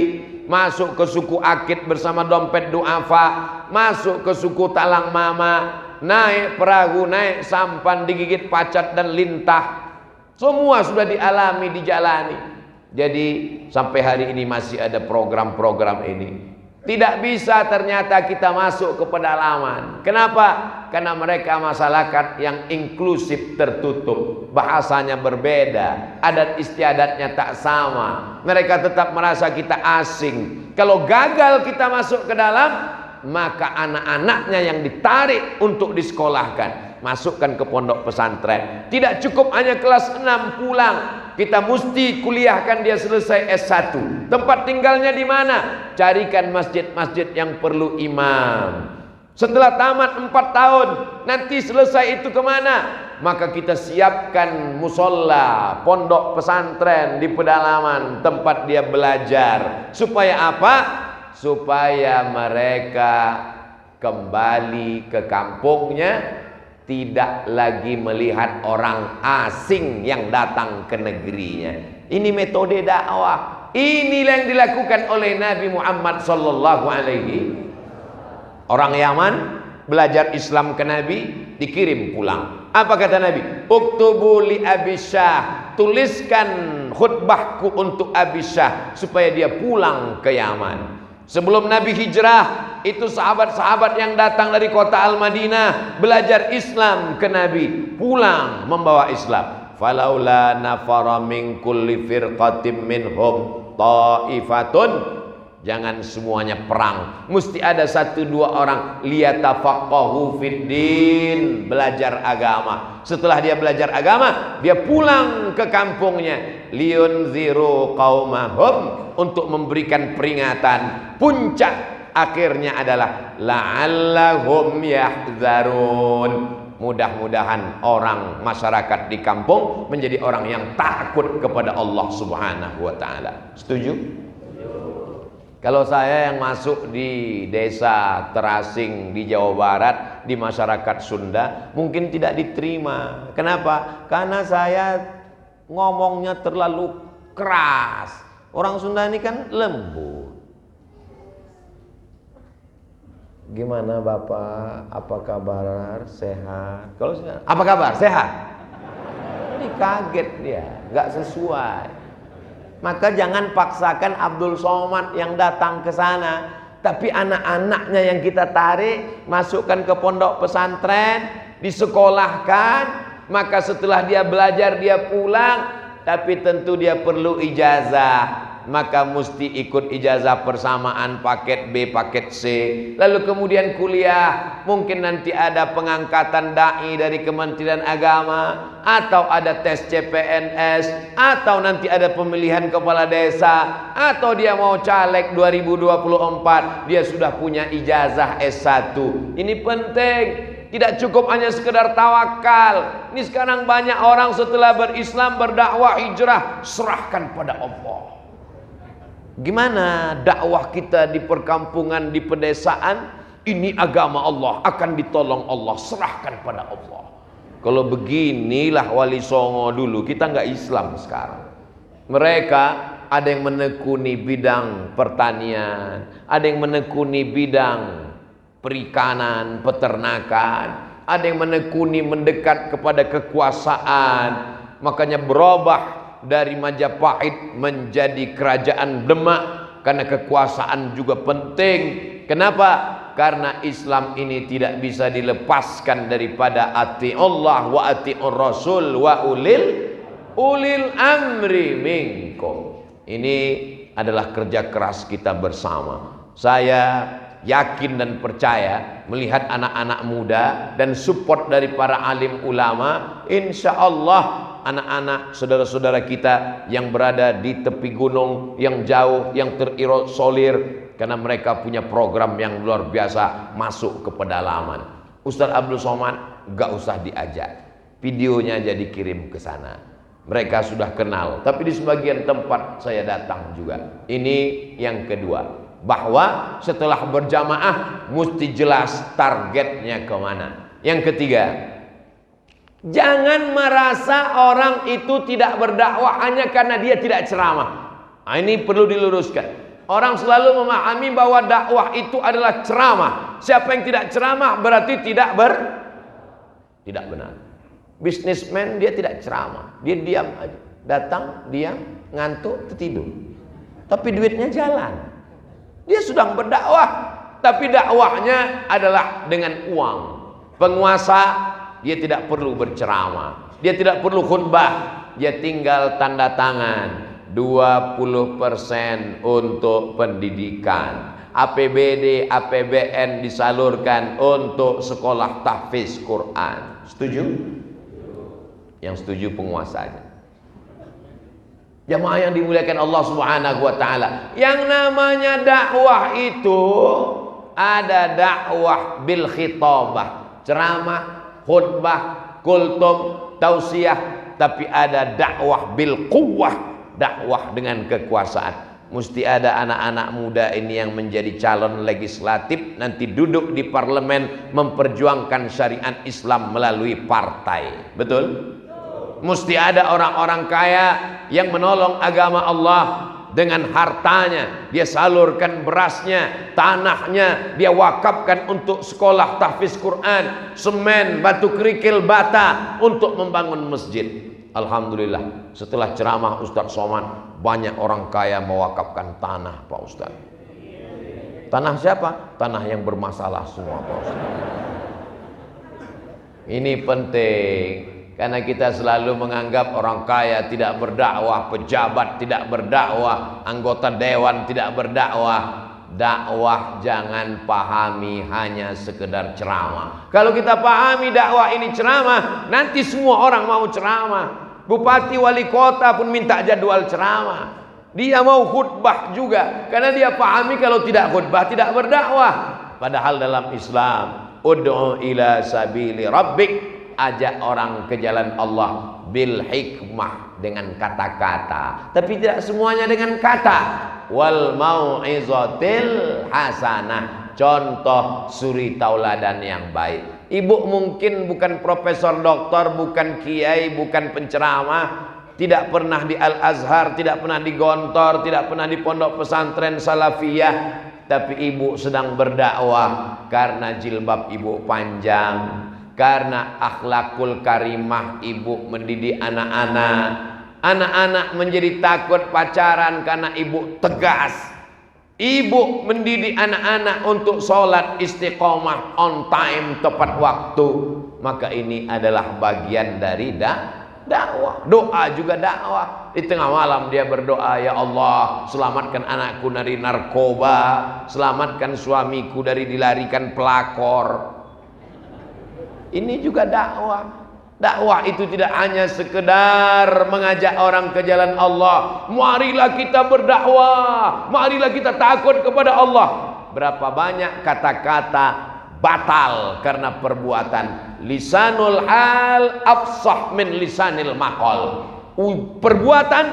masuk ke suku Akit bersama dompet duafa, masuk ke suku Talang Mama, naik perahu, naik sampan, digigit pacat dan lintah. Semua sudah dialami, dijalani. Jadi sampai hari ini masih ada program-program ini. Tidak bisa ternyata kita masuk ke pedalaman. Kenapa? Karena mereka masyarakat yang inklusif, tertutup, bahasanya berbeda, adat istiadatnya tak sama. Mereka tetap merasa kita asing. Kalau gagal kita masuk ke dalam, maka anak-anaknya yang ditarik untuk disekolahkan, masukkan ke pondok pesantren. Tidak cukup hanya kelas 6 pulang, kita mesti kuliahkan dia selesai S1. Tempat tinggalnya di mana? Carikan masjid-masjid yang perlu imam. Setelah tamat 4 tahun, nanti selesai itu kemana? Maka kita siapkan musola, pondok pesantren di pedalaman, tempat dia belajar. Supaya apa? Supaya mereka kembali ke kampungnya, tidak lagi melihat orang asing yang datang ke negerinya. Ini metode dakwah. Inilah yang dilakukan oleh Nabi Muhammad sallallahu alaihi. Orang Yaman belajar Islam ke Nabi, dikirim pulang. Apa kata Nabi? Uktubu li Abi Syah, tuliskan khutbahku untuk Abi Syah supaya dia pulang ke Yaman. Sebelum Nabi hijrah, itu sahabat-sahabat yang datang dari kota Al-Madinah belajar Islam ke Nabi, pulang membawa Islam. Falaula nafara min kulli firqatin minhum ta'ifatun. Jangan semuanya perang, mesti ada 1-2 orang liyatafaqahu fiddin, belajar agama. Setelah dia belajar agama, dia pulang ke kampungnya, liyunziru qaumahum, untuk memberikan peringatan. Puncak akhirnya adalah la'allahum yahzarun. Mudah-mudahan orang masyarakat di kampung menjadi orang yang takut kepada Allah Subhanahu wa taala. Setuju? Kalau saya yang masuk di desa terasing di Jawa Barat, di masyarakat Sunda, mungkin tidak diterima. Kenapa? Karena saya ngomongnya terlalu keras. Orang Sunda ini kan lembut. Gimana Bapak? Apa kabar? Sehat? Kalau apa kabar? Sehat? Ini kaget dia, nggak sesuai. Maka jangan paksakan Abdul Somad yang datang ke sana, tapi anak-anaknya yang kita tarik, masukkan ke pondok pesantren, disekolahkan. Maka setelah dia belajar dia pulang, tapi tentu dia perlu ijazah. Maka mesti ikut ijazah persamaan paket B, paket C. Lalu kemudian kuliah. Mungkin nanti ada pengangkatan dai dari Kementerian Agama, atau ada tes CPNS, atau nanti ada pemilihan kepala desa, atau dia mau caleg 2024, dia sudah punya ijazah S1. Ini penting. Tidak cukup hanya sekedar tawakal. Ini sekarang banyak orang setelah berislam, berdakwah, hijrah, serahkan pada Allah. Gimana dakwah kita di perkampungan, di pedesaan? Ini agama Allah, akan ditolong Allah, serahkan pada Allah. Kalau beginilah Wali Songo dulu, kita nggak Islam sekarang. Mereka ada yang menekuni bidang pertanian, ada yang menekuni bidang perikanan, peternakan, ada yang menekuni mendekat kepada kekuasaan. Makanya berubah dari Majapahit menjadi kerajaan Demak, karena kekuasaan juga penting. Kenapa? Karena Islam ini tidak bisa dilepaskan daripada ati Allah wa ati'ur Rasul wa ulil amri minkum. Ini adalah kerja keras kita bersama. Saya yakin dan percaya melihat anak-anak muda dan support dari para alim ulama, insya Allah anak-anak saudara-saudara kita yang berada di tepi gunung yang jauh, yang terisolir, karena mereka punya program yang luar biasa, masuk ke pedalaman. Ustaz Abdul Somad gak usah diajak, videonya aja dikirim ke sana. Mereka sudah kenal, tapi di sebagian tempat saya datang juga. Ini yang kedua, bahwa setelah berjamaah mesti jelas targetnya kemana. Yang ketiga, jangan merasa orang itu tidak berdakwah hanya karena dia tidak ceramah. Nah, ini perlu diluruskan. Orang selalu memahami bahwa dakwah itu adalah ceramah. Siapa yang tidak ceramah berarti tidak benar. Bisnismen dia tidak ceramah, dia diam aja. Datang, diam, ngantuk, tidur. Tapi duitnya jalan. Dia sedang berdakwah, tapi dakwahnya adalah dengan uang. Penguasa dia tidak perlu berceramah, dia tidak perlu khutbah, dia tinggal tanda tangan 20% untuk pendidikan, APBD, APBN disalurkan untuk sekolah tahfiz Quran. Setuju? Yang setuju penguasanya. Jamaah yang dimuliakan Allah Subhanahu wa taala, yang namanya dakwah itu ada dakwah bil khitabah, ceramah, khutbah, kultum, tausiah, tapi ada dakwah bil quwwah, dakwah dengan kekuasaan. Mesti ada anak-anak muda ini yang menjadi calon legislatif, nanti duduk di parlemen memperjuangkan syariat Islam melalui partai. Betul? Mesti ada orang-orang kaya yang menolong agama Allah dengan hartanya. Dia salurkan berasnya, tanahnya dia wakafkan untuk sekolah tahfiz Quran, semen, batu kerikil, bata untuk membangun masjid. Alhamdulillah, setelah ceramah Ustaz Somad, banyak orang kaya mewakafkan tanah, Pak Ustaz. Tanah siapa? Tanah yang bermasalah semua, Pak Ustaz. Ini penting, karena kita selalu menganggap orang kaya tidak berdakwah, pejabat tidak berdakwah, anggota dewan tidak berdakwah. Dakwah jangan pahami hanya sekedar ceramah. Kalau kita pahami dakwah ini ceramah, nanti semua orang mau ceramah. Bupati wali kota pun minta jadwal ceramah. Dia mau khutbah juga, karena dia pahami kalau tidak khutbah tidak berdakwah. Padahal dalam Islam Ud'u ila sabili rabbik, ajak orang ke jalan Allah bil hikmah, dengan kata-kata, tapi tidak semuanya dengan kata. Wal mau'izatil hasanah, contoh suri tauladan yang baik. Ibu mungkin bukan profesor doktor, bukan kiai, bukan penceramah, tidak pernah di Al-Azhar, tidak pernah di Gontor, tidak pernah di pondok pesantren salafiyah, tapi ibu sedang berdakwah karena jilbab ibu panjang, karena akhlakul karimah ibu mendidik anak-anak. Anak-anak menjadi takut pacaran karena ibu tegas. Ibu mendidik anak-anak untuk sholat istiqomah, on time, tepat waktu. Maka ini adalah bagian dari dakwah. Doa juga dakwah. Di tengah malam dia berdoa, ya Allah, selamatkan anakku dari narkoba, selamatkan suamiku dari dilarikan pelakor. Ini juga dakwah. Dakwah itu tidak hanya sekedar mengajak orang ke jalan Allah. Marilah kita berdakwah, marilah kita takut kepada Allah. Berapa banyak kata-kata batal karena perbuatan. Lisanul hal afsah min lisanil maqal. Perbuatan,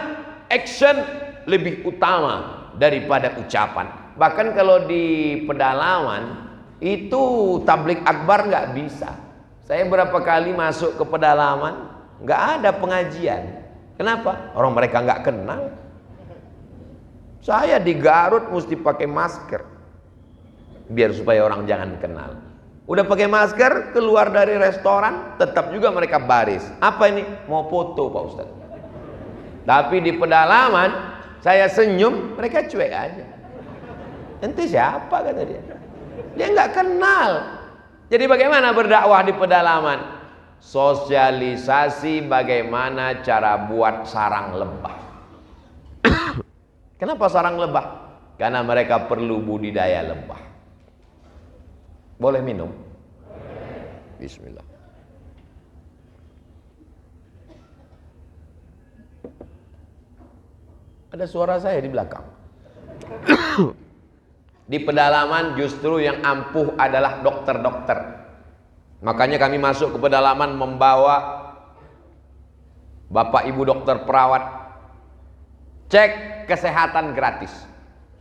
action lebih utama daripada ucapan. Bahkan kalau di pedalaman itu tablik akbar nggak bisa. Saya berapa kali masuk ke pedalaman, nggak ada pengajian. Kenapa? Orang mereka nggak kenal. Saya di Garut mesti pakai masker, biar supaya orang jangan kenal. Udah pakai masker, keluar dari restoran, tetap juga mereka baris. Apa ini? Mau foto Pak Ustadz. Tapi di pedalaman, saya senyum, mereka cuek aja. Ente siapa kata dia? Dia nggak kenal. Jadi bagaimana berdakwah di pedalaman? Sosialisasi bagaimana cara buat sarang lebah. Kenapa sarang lebah? Karena mereka perlu budidaya lebah. Boleh minum? Bismillah. Ada suara saya di belakang. Di pedalaman justru yang ampuh adalah dokter-dokter. Makanya kami masuk ke pedalaman membawa bapak ibu dokter perawat, cek kesehatan gratis.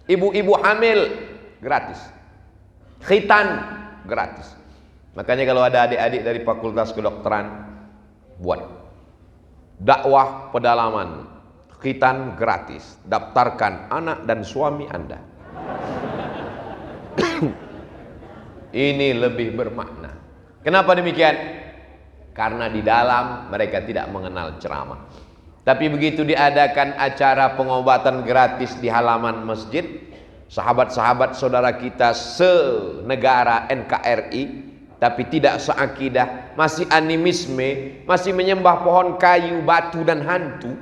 Ibu-ibu hamil gratis. Khitan gratis. Makanya kalau ada adik-adik dari fakultas kedokteran, buat dakwah pedalaman, khitan gratis. Daftarkan anak dan suami Anda. Ini lebih bermakna. Kenapa demikian? Karena di dalam mereka tidak mengenal ceramah. Tapi begitu diadakan acara pengobatan gratis di halaman masjid, sahabat-sahabat saudara kita senegara NKRI, tapi tidak seakidah, masih animisme, masih menyembah pohon kayu, batu dan hantu,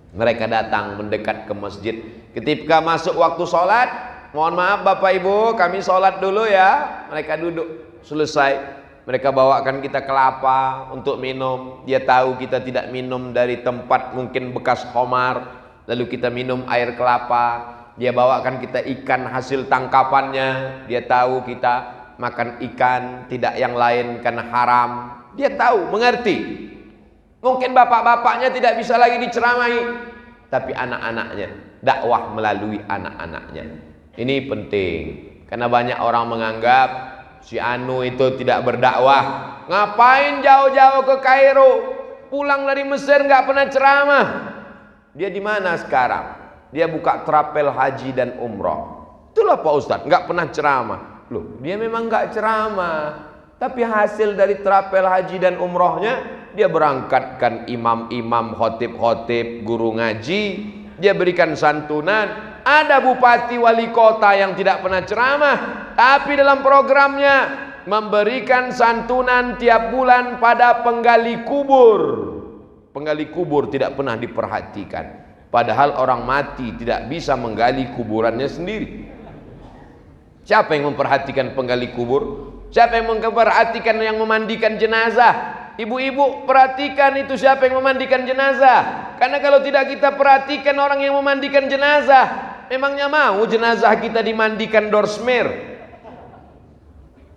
mereka datang mendekat ke masjid. Ketika masuk waktu sholat, mohon maaf Bapak Ibu, kami sholat dulu ya. Mereka duduk, selesai, mereka bawakan kita kelapa untuk minum. Dia tahu kita tidak minum dari tempat mungkin bekas khamar, lalu kita minum air kelapa. Dia bawakan kita ikan hasil tangkapannya. Dia tahu kita makan ikan, tidak yang lain karena haram. Dia tahu, mengerti. Mungkin bapak-bapaknya tidak bisa lagi diceramahi, tapi anak-anaknya, dakwah melalui anak-anaknya. Ini penting, karena banyak orang menganggap si Anu itu tidak berdakwah. Ngapain jauh-jauh ke Kairo? Pulang dari Mesir nggak pernah ceramah. Dia di mana sekarang? Dia buka trapel haji dan umroh. Itulah Pak Ustadz, nggak pernah ceramah. Loh, dia memang nggak ceramah, tapi hasil dari trapel haji dan umrohnya, dia berangkatkan imam-imam, khotib-khotib, guru ngaji, dia berikan santunan. Ada bupati wali kota yang tidak pernah ceramah, tapi dalam programnya memberikan santunan tiap bulan pada penggali kubur. Penggali kubur tidak pernah diperhatikan, padahal orang mati tidak bisa menggali kuburannya sendiri. Siapa yang memperhatikan penggali kubur? Siapa yang memperhatikan yang memandikan jenazah? Ibu-ibu perhatikan itu, siapa yang memandikan jenazah. Karena kalau tidak kita perhatikan orang yang memandikan jenazah, memangnya mau jenazah kita dimandikan dorsmer?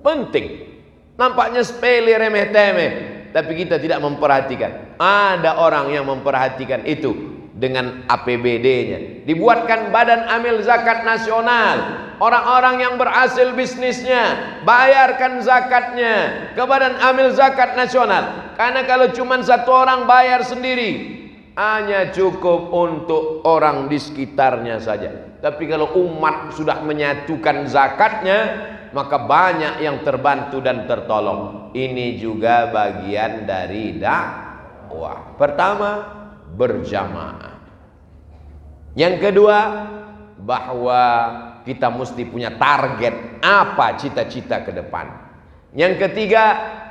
Penting. Nampaknya sepele, remeh-temeh, tapi kita tidak memperhatikan. Ada orang yang memperhatikan itu dengan APBD-nya. Dibuatkan Badan Amil Zakat Nasional. Orang-orang yang berhasil bisnisnya, bayarkan zakatnya ke Badan Amil Zakat Nasional. Karena kalau cuma satu orang bayar sendiri, hanya cukup untuk orang di sekitarnya saja. Tapi kalau umat sudah menyatukan zakatnya, maka banyak yang terbantu dan tertolong. Ini juga bagian dari dakwah. Pertama, berjamaah. Yang kedua, bahwa kita mesti punya target apa cita-cita ke depan. Yang ketiga,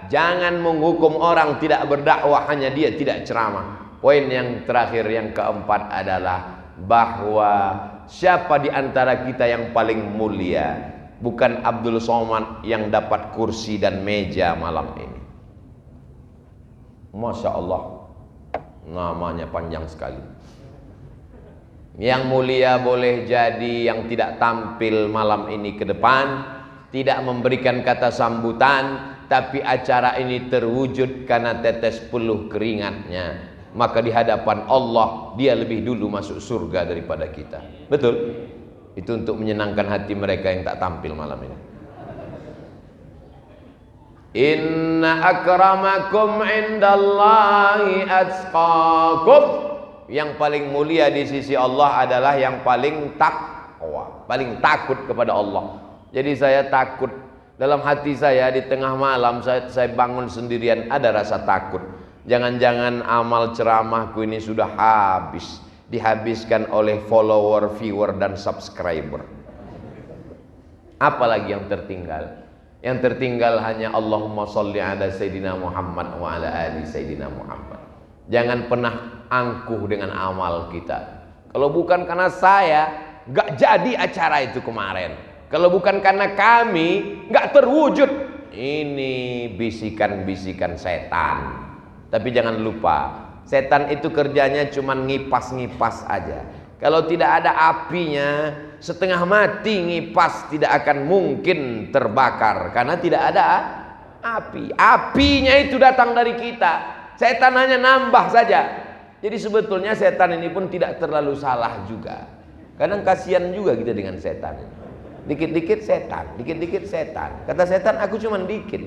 jangan menghukum orang tidak berdakwah hanya dia tidak ceramah. Poin yang terakhir, yang keempat adalah bahwa siapa di antara kita yang paling mulia? Bukan Abdul Somad yang dapat kursi dan meja malam ini. Masya Allah, namanya panjang sekali. Yang mulia boleh jadi yang tidak tampil malam ini ke depan, tidak memberikan kata sambutan, tapi acara ini terwujud karena tetes peluh keringatnya. Maka di hadapan Allah dia lebih dulu masuk surga daripada kita. Betul? Itu untuk menyenangkan hati mereka yang tak tampil malam ini. Inna akramakum indallahi atqakum. Yang paling mulia di sisi Allah adalah yang paling takwa, paling takut kepada Allah. Jadi saya takut dalam hati saya, di tengah malam saya bangun sendirian, ada rasa takut. Jangan-jangan amal ceramahku ini sudah habis, dihabiskan oleh follower, viewer, dan subscriber. Apalagi yang tertinggal? Yang tertinggal hanya Allahumma sholli ala Sayyidina Muhammad wa ala ali Sayyidina Muhammad. Jangan pernah angkuh dengan amal kita. Kalau bukan karena saya, gak jadi acara itu kemarin. Kalau bukan karena kami, gak terwujud. Ini bisikan-bisikan setan. Tapi jangan lupa, setan itu kerjanya cuma ngipas-ngipas aja. Kalau tidak ada apinya, setengah mati ngipas tidak akan mungkin terbakar, karena tidak ada api. Apinya itu datang dari kita. Setan hanya nambah saja. Jadi sebetulnya setan ini pun tidak terlalu salah juga. Kadang kasihan juga kita dengan setan. Dikit-dikit setan, dikit-dikit setan. Kata setan, aku cuma dikit.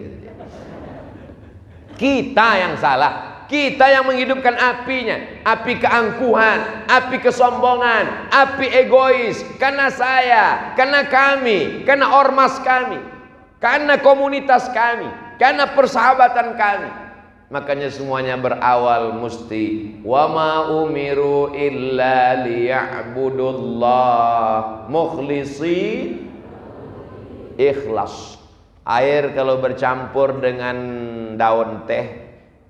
Kita yang salah. Kita yang menghidupkan apinya. Api keangkuhan, api kesombongan, api egois. Karena saya, karena kami, karena ormas kami, karena komunitas kami, karena persahabatan kami. Makanya semuanya berawal mesti wa ma umiru illa liya'budullah mukhlisin, ikhlas. Air kalau bercampur dengan daun teh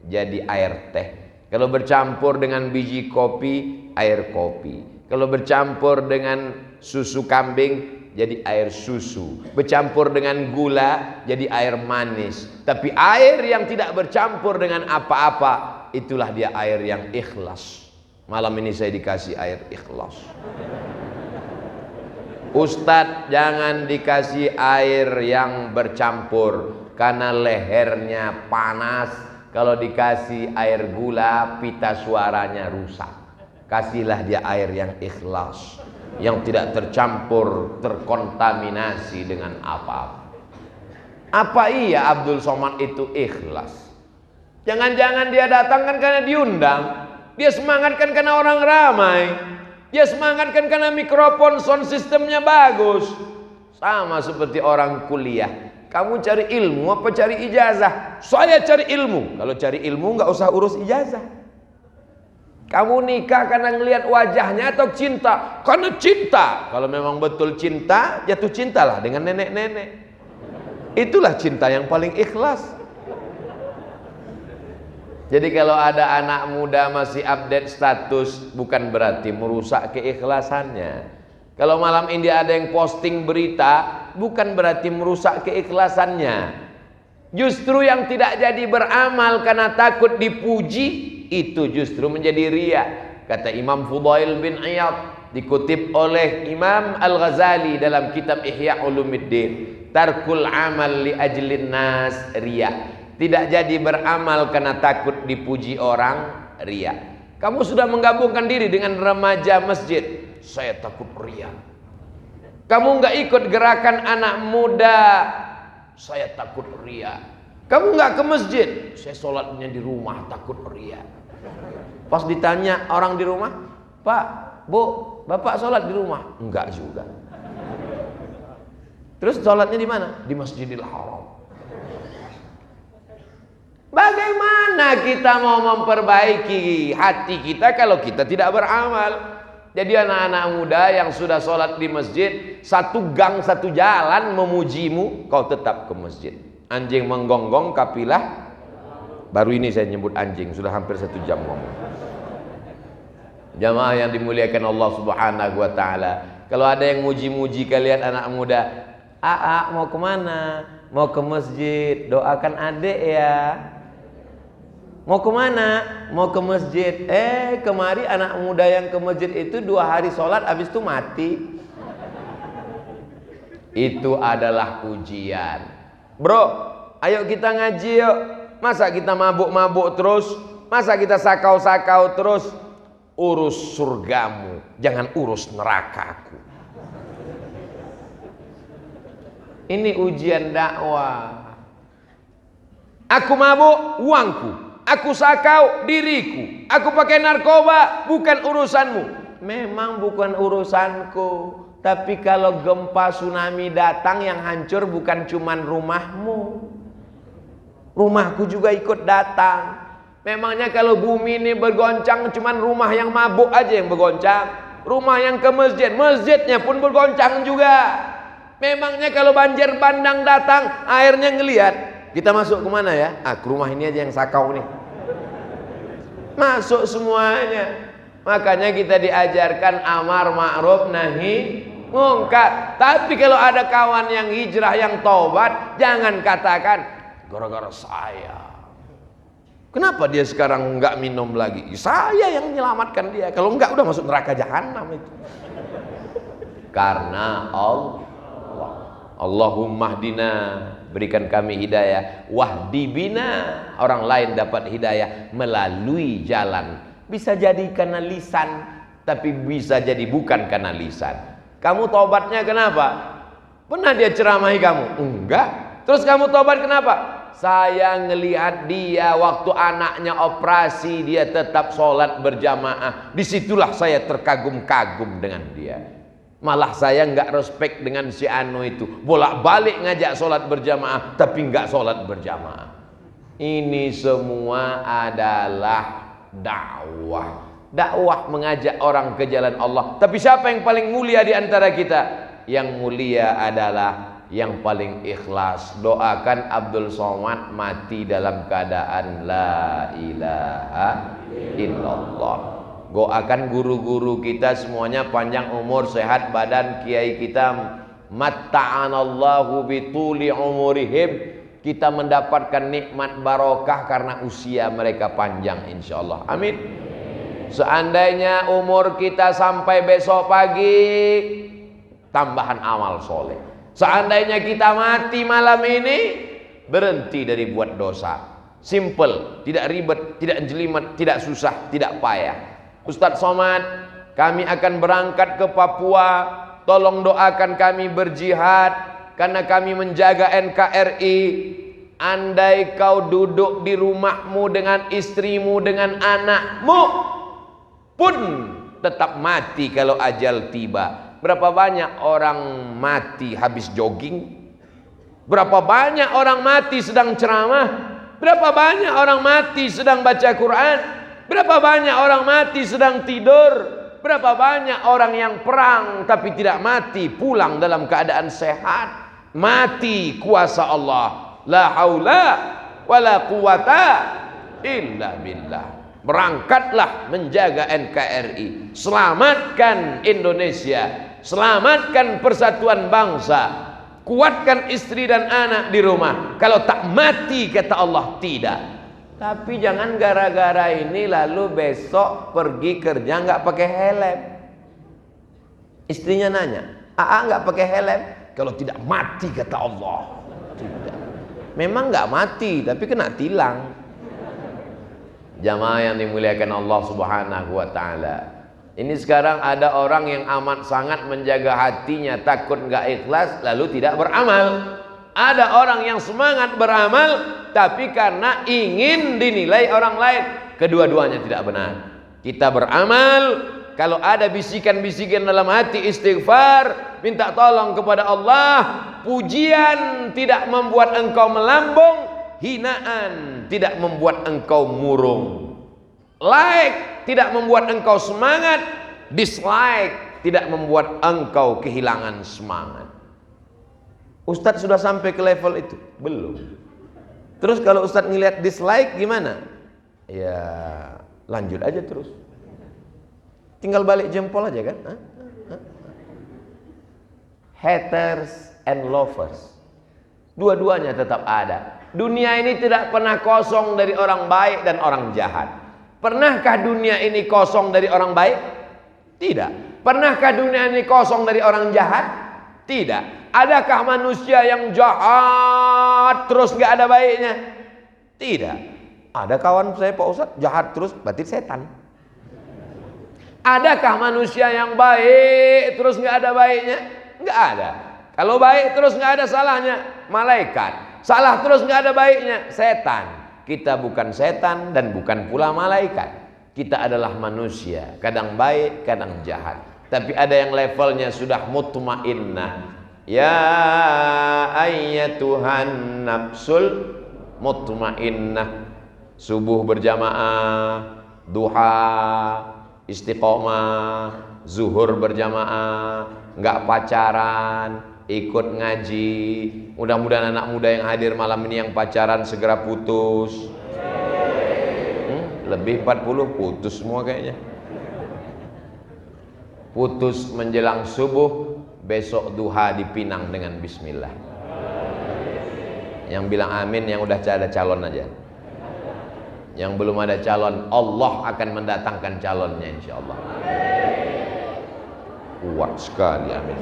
jadi air teh. Kalau bercampur dengan biji kopi, air kopi. Kalau bercampur dengan susu kambing, jadi air susu. Bercampur dengan gula, jadi air manis. Tapi air yang tidak bercampur dengan apa-apa, itulah dia air yang ikhlas. Malam ini saya dikasih air ikhlas. Ustadz, jangan dikasih air yang bercampur, karena lehernya panas. Kalau dikasih air gula, pita suaranya rusak. Kasihlah dia air yang ikhlas, yang tidak tercampur, terkontaminasi dengan apa-apa. Apa iya Abdul Somad itu ikhlas? Jangan-jangan dia datang kan karena diundang. Dia semangat kan karena orang ramai. Dia semangat kan karena mikrofon sound sistemnya bagus. Sama seperti orang kuliah. Kamu cari ilmu apa cari ijazah? Saya cari ilmu. Kalau cari ilmu nggak usah urus ijazah. Kamu nikah karena ngelihat wajahnya atau cinta? Karena cinta. Kalau memang betul cinta, jatuh cintalah dengan nenek-nenek. Itulah cinta yang paling ikhlas. Jadi kalau ada anak muda masih update status, bukan berarti merusak keikhlasannya. Kalau malam ini ada yang posting berita, bukan berarti merusak keikhlasannya. Justru yang tidak jadi beramal karena takut dipuji, itu justru menjadi riya. Kata Imam Fudail bin Iyad, Dikutip oleh Imam Al-Ghazali dalam kitab Ihya Ulumuddin, tarkul amal li ajlin nas riya. Tidak jadi beramal karena takut dipuji orang, riya. Kamu sudah menggabungkan diri dengan remaja masjid, saya takut riya. Kamu nggak ikut gerakan anak muda, saya takut riya. Kamu nggak ke masjid, saya sholatnya di rumah takut riya. Pas ditanya orang di rumah, Pak, Bu, Bapak sholat di rumah? Enggak juga. Terus sholatnya di mana? Di Masjidil Haram. Bagaimana kita mau memperbaiki hati kita kalau kita tidak beramal? Jadi anak-anak muda yang sudah sholat di masjid, satu gang satu jalan memujimu, kau tetap ke masjid. Anjing menggonggong kapilah. Baru ini saya nyebut anjing, sudah hampir 1 jam ngomong. Jamaah yang dimuliakan Allah Subhanahu wa ta'ala, kalau ada yang muji-muji kalian anak muda, mau kemana? Mau ke masjid, doakan adik ya. Mau kemana? Mau ke masjid. Kemari anak muda yang ke masjid itu 2 hari sholat, habis itu mati. Itu adalah ujian. Bro, ayo kita ngaji yuk. Masa kita mabuk-mabuk terus? Masa kita sakau-sakau terus? Urus surgamu, jangan urus nerakaku. Ini ujian dakwah. Aku mabuk, uangku. Aku sakau, diriku. Aku pakai narkoba, bukan urusanmu. Memang bukan urusanku. Tapi kalau gempa tsunami datang, yang hancur bukan cuman rumahmu, rumahku juga ikut datang. Memangnya kalau bumi ini bergoncang cuman rumah yang mabuk aja yang bergoncang? Rumah yang ke masjid, masjidnya pun bergoncang juga. Memangnya kalau banjir bandang datang, airnya ngelihat, kita masuk kemana ya? Ke rumah ini aja yang sakau nih. Masuk semuanya. Makanya kita diajarkan amar ma'ruf nahi mungkar. Tapi kalau ada kawan yang hijrah, yang taubat, jangan katakan gara-gara saya. Kenapa dia sekarang enggak minum lagi? Saya yang menyelamatkan dia. Kalau enggak udah masuk neraka jahanam itu. Karena Allah. Allahumma hdina, berikan kami hidayah. Wahdi bina, orang lain dapat hidayah melalui jalan. Bisa jadi karena lisan, tapi bisa jadi bukan karena lisan. Kamu tobatnya kenapa? Pernah dia ceramahi kamu? Enggak. Terus kamu tobat kenapa? Saya ngelihat dia waktu anaknya operasi, dia tetap sholat berjamaah. Disitulah saya terkagum-kagum dengan dia. Malah saya nggak respect dengan si Anu itu. Bolak-balik ngajak sholat berjamaah, tapi nggak sholat berjamaah. Ini semua adalah dakwah. Dakwah mengajak orang ke jalan Allah. Tapi siapa yang paling mulia di antara kita? Yang mulia adalah yang paling ikhlas. Doakan Abdul Somad mati dalam keadaan la ilaha illallah. Doakan guru-guru kita semuanya panjang umur, sehat badan. Kiai kita matta'anallahu bituli umurihim, kita mendapatkan nikmat barokah karena usia mereka panjang insyaallah. Amin. Seandainya umur kita sampai besok pagi, tambahan amal soleh. Seandainya kita mati malam ini, berhenti dari buat dosa. Simple, tidak ribet, tidak jelimet, tidak susah, tidak payah. Ustadz Somad, kami akan berangkat ke Papua. Tolong doakan kami berjihad karena kami menjaga NKRI. Andai kau duduk di rumahmu dengan istrimu, dengan anakmu, pun tetap mati kalau ajal tiba. Berapa banyak orang mati habis jogging? Berapa banyak orang mati sedang ceramah? Berapa banyak orang mati sedang baca Quran? Berapa banyak orang mati sedang tidur? Berapa banyak orang yang perang tapi tidak mati, pulang dalam keadaan sehat? Mati kuasa Allah. La haula wala quwata illa billah. Berangkatlah menjaga NKRI. Selamatkan Indonesia. Selamatkan persatuan bangsa. Kuatkan istri dan anak di rumah. Kalau tak mati kata Allah tidak. Tapi jangan gara-gara ini lalu besok pergi kerja nggak pakai helm. Istrinya nanya, "Aa nggak pakai helm?" "Kalau tidak mati," kata Allah. Tidak. Memang nggak mati, tapi kena tilang. Jamaah yang dimuliakan Allah Subhanahu wa taala. Ini sekarang ada orang yang amat sangat menjaga hatinya, takut nggak ikhlas lalu tidak beramal. Ada orang yang semangat beramal tapi karena ingin dinilai orang lain. Kedua-duanya tidak benar. Kita beramal, kalau ada bisikan-bisikan dalam hati, istighfar, minta tolong kepada Allah. Pujian tidak membuat engkau melambung, hinaan tidak membuat engkau murung. Like tidak membuat engkau semangat, dislike tidak membuat engkau kehilangan semangat. Ustadz sudah sampai ke level itu? Belum. Terus kalau Ustadz ngelihat dislike gimana? Ya lanjut aja terus. Tinggal balik jempol aja kan? Haters and lovers, dua-duanya tetap ada. Dunia ini tidak pernah kosong dari orang baik dan orang jahat. Pernahkah dunia ini kosong dari orang baik? Tidak. Pernahkah dunia ini kosong dari orang jahat? Tidak. Adakah manusia yang jahat terus nggak ada baiknya? Tidak. Ada kawan saya Pak Ustadz jahat terus, berarti setan. Adakah manusia yang baik terus nggak ada baiknya? Nggak ada. Kalau baik terus nggak ada salahnya, malaikat. Salah terus nggak ada baiknya, setan. Kita bukan setan dan bukan pula malaikat. Kita adalah manusia, kadang baik, kadang jahat. Tapi ada yang levelnya sudah mutmainnah. Ya ayyatuhan nafsul mutmainnah. Subuh berjamaah, duha, istiqomah, zuhur berjamaah, nggak pacaran, ikut ngaji. Mudah-mudahan anak muda yang hadir malam ini yang pacaran segera putus. Lebih 40 putus semua kayaknya. Putus menjelang subuh, besok duha dipinang dengan bismillah. Yang bilang amin yang udah ada calon aja. Yang belum ada calon, Allah akan mendatangkan calonnya insyaallah. Kuat sekali, amin.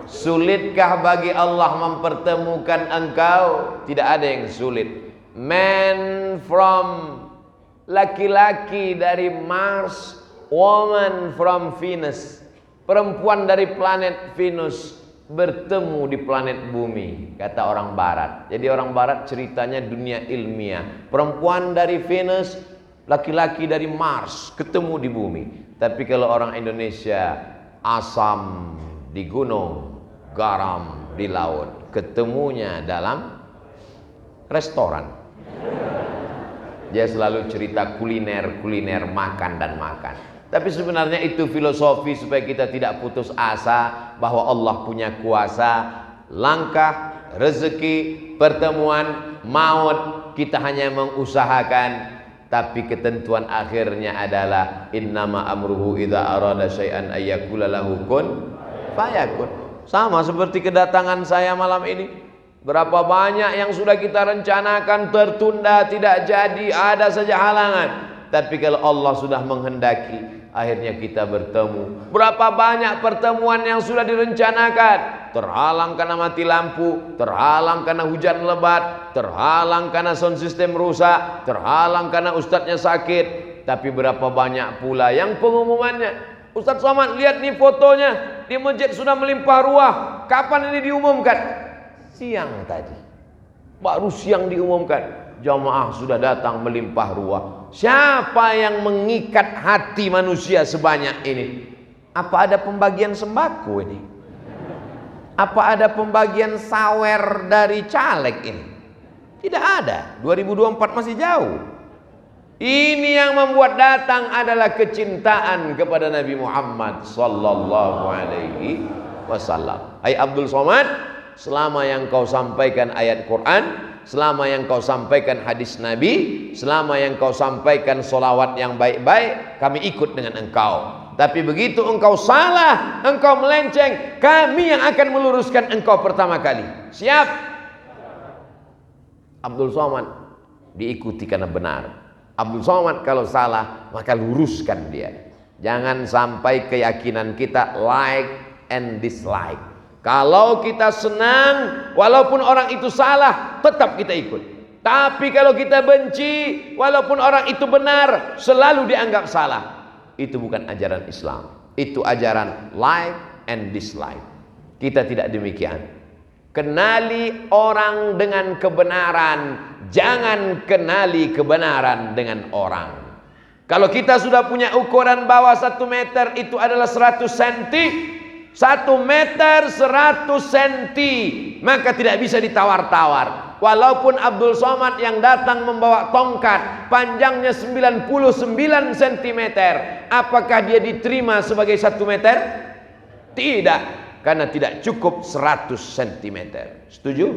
Sulitkah bagi Allah mempertemukan engkau? Tidak ada yang sulit. Man from laki-laki dari Mars, woman from Venus. Perempuan dari planet Venus bertemu di planet bumi, kata orang barat. Jadi orang barat ceritanya dunia ilmiah. Perempuan dari Venus, laki-laki dari Mars ketemu di bumi. Tapi kalau orang Indonesia, asam di gunung, garam di laut, ketemunya dalam restoran. Dia selalu cerita kuliner, makan dan makan. Tapi sebenarnya itu filosofi supaya kita tidak putus asa bahwa Allah punya kuasa. Langkah, rezeki, pertemuan, maut, kita hanya mengusahakan. Tapi ketentuan akhirnya adalah innama amruhu idza arada syai'an ayyakula lahu kun fayakun. Sama seperti kedatangan saya malam ini. Berapa banyak yang sudah kita rencanakan tertunda, tidak jadi, ada saja halangan. Tapi kalau Allah sudah menghendaki, akhirnya kita bertemu. Berapa banyak pertemuan yang sudah direncanakan, terhalang karena mati lampu, terhalang karena hujan lebat, terhalang karena sound system rusak, terhalang karena ustadznya sakit. Tapi berapa banyak pula yang pengumumannya, Ustadz Somad lihat nih fotonya, di masjid sudah melimpah ruah. Kapan ini diumumkan? Siang tadi, baru siang diumumkan. Jamaah sudah datang melimpah ruah. Siapa yang mengikat hati manusia sebanyak ini? Apa ada pembagian sembako ini? Apa ada pembagian sawer dari caleg ini? Tidak ada. 2024 masih jauh. Ini yang membuat datang adalah kecintaan kepada Nabi Muhammad sallallahu alaihi wasallam. Hai Abdul Somad, selama yang kau sampaikan ayat Quran, selama yang kau sampaikan hadis Nabi, selama yang kau sampaikan solawat yang baik-baik, kami ikut dengan engkau. Tapi begitu engkau salah, engkau melenceng, kami yang akan meluruskan engkau pertama kali. Siap? Abdul Somad diikuti karena benar. Abdul Somad kalau salah, maka luruskan dia. Jangan sampai keyakinan kita like and dislike. Kalau kita senang, walaupun orang itu salah, tetap kita ikut. Tapi kalau kita benci, walaupun orang itu benar, selalu dianggap salah. Itu bukan ajaran Islam. Itu ajaran like and dislike. Kita tidak demikian. Kenali orang dengan kebenaran, jangan kenali kebenaran dengan orang. Kalau kita sudah punya ukuran bahwa 1 meter itu adalah 100 cm, 1 meter 100 cm, maka tidak bisa ditawar-tawar. Walaupun Abdul Somad yang datang membawa tongkat panjangnya 99 cm, apakah dia diterima sebagai 1 meter? Tidak, karena tidak cukup 100 cm. Setuju?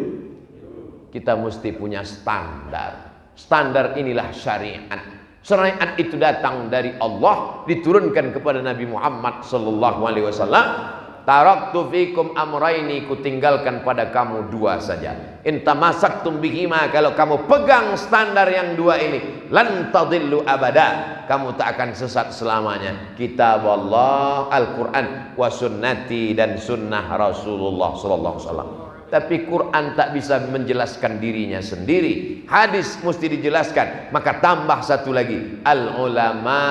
Kita mesti punya standar. Standar inilah syariat. Syariat itu datang dari Allah, diturunkan kepada Nabi Muhammad sallallahu alaihi wasallam. Taraktu fikum amraini, kutinggalkan pada kamu 2 saja. In tamasaktum bihima, kalau kamu pegang standar yang 2 ini, lan tadillu abada, kamu tak akan sesat selamanya. Kitab Allah, Al-Quran, wa sunnati, dan sunnah Rasulullah sallallahu alaihi wasallam. Tapi Quran tak bisa menjelaskan dirinya sendiri, hadis mesti dijelaskan. Maka tambah satu lagi, al ulama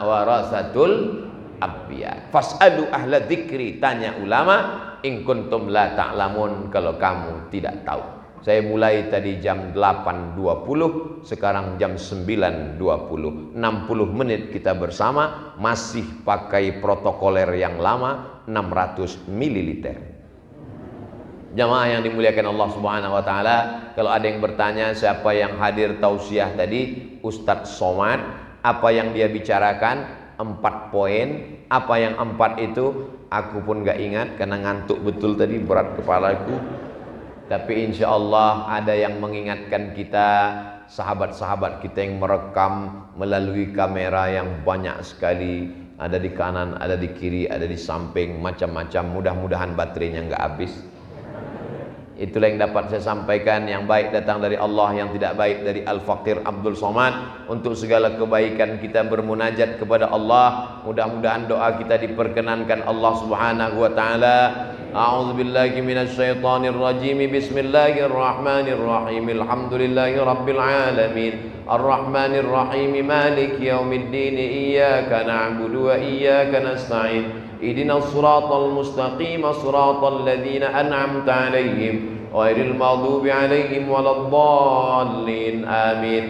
warasatul anbiya. Fas'alu ahla dzikri, tanya ulama, in kuntum la ta'lamun, kalau kamu tidak tahu. Saya mulai tadi jam 8.20, sekarang jam 9.20. 60 menit kita bersama, masih pakai protokoler yang lama, 600 ml. Jamaah yang dimuliakan Allah Subhanahu wa taala, kalau ada yang bertanya siapa yang hadir tausiah tadi, Ustadz Somad, apa yang dia bicarakan? 4 poin. Apa yang 4 itu? Aku pun gak ingat karena ngantuk betul tadi, berat kepalaku. Tapi insya Allah ada yang mengingatkan kita, sahabat-sahabat kita yang merekam melalui kamera yang banyak sekali, ada di kanan, ada di kiri, ada di samping, macam-macam. Mudah-mudahan baterainya nggak habis. Itulah yang dapat saya sampaikan. Yang baik datang dari Allah, yang tidak baik dari Al-Faqir Abdul Somad. Untuk segala kebaikan kita bermunajat kepada Allah. Mudah-mudahan doa kita diperkenankan Allah Subhanahu wa taala. A'udzubillahi minasyaitonir rajim. Bismillahirrahmanirrahim. Alhamdulillahirabbil alamin. Arrahmanir rahim. Maliki yaumiddin. Iyyaka na'budu wa iyyaka nasta'in. Ihdinas siratal mustaqim, siratal ladzina an'amta 'alaihim ghairil maghdubi 'alaihim waladdallin. Amin.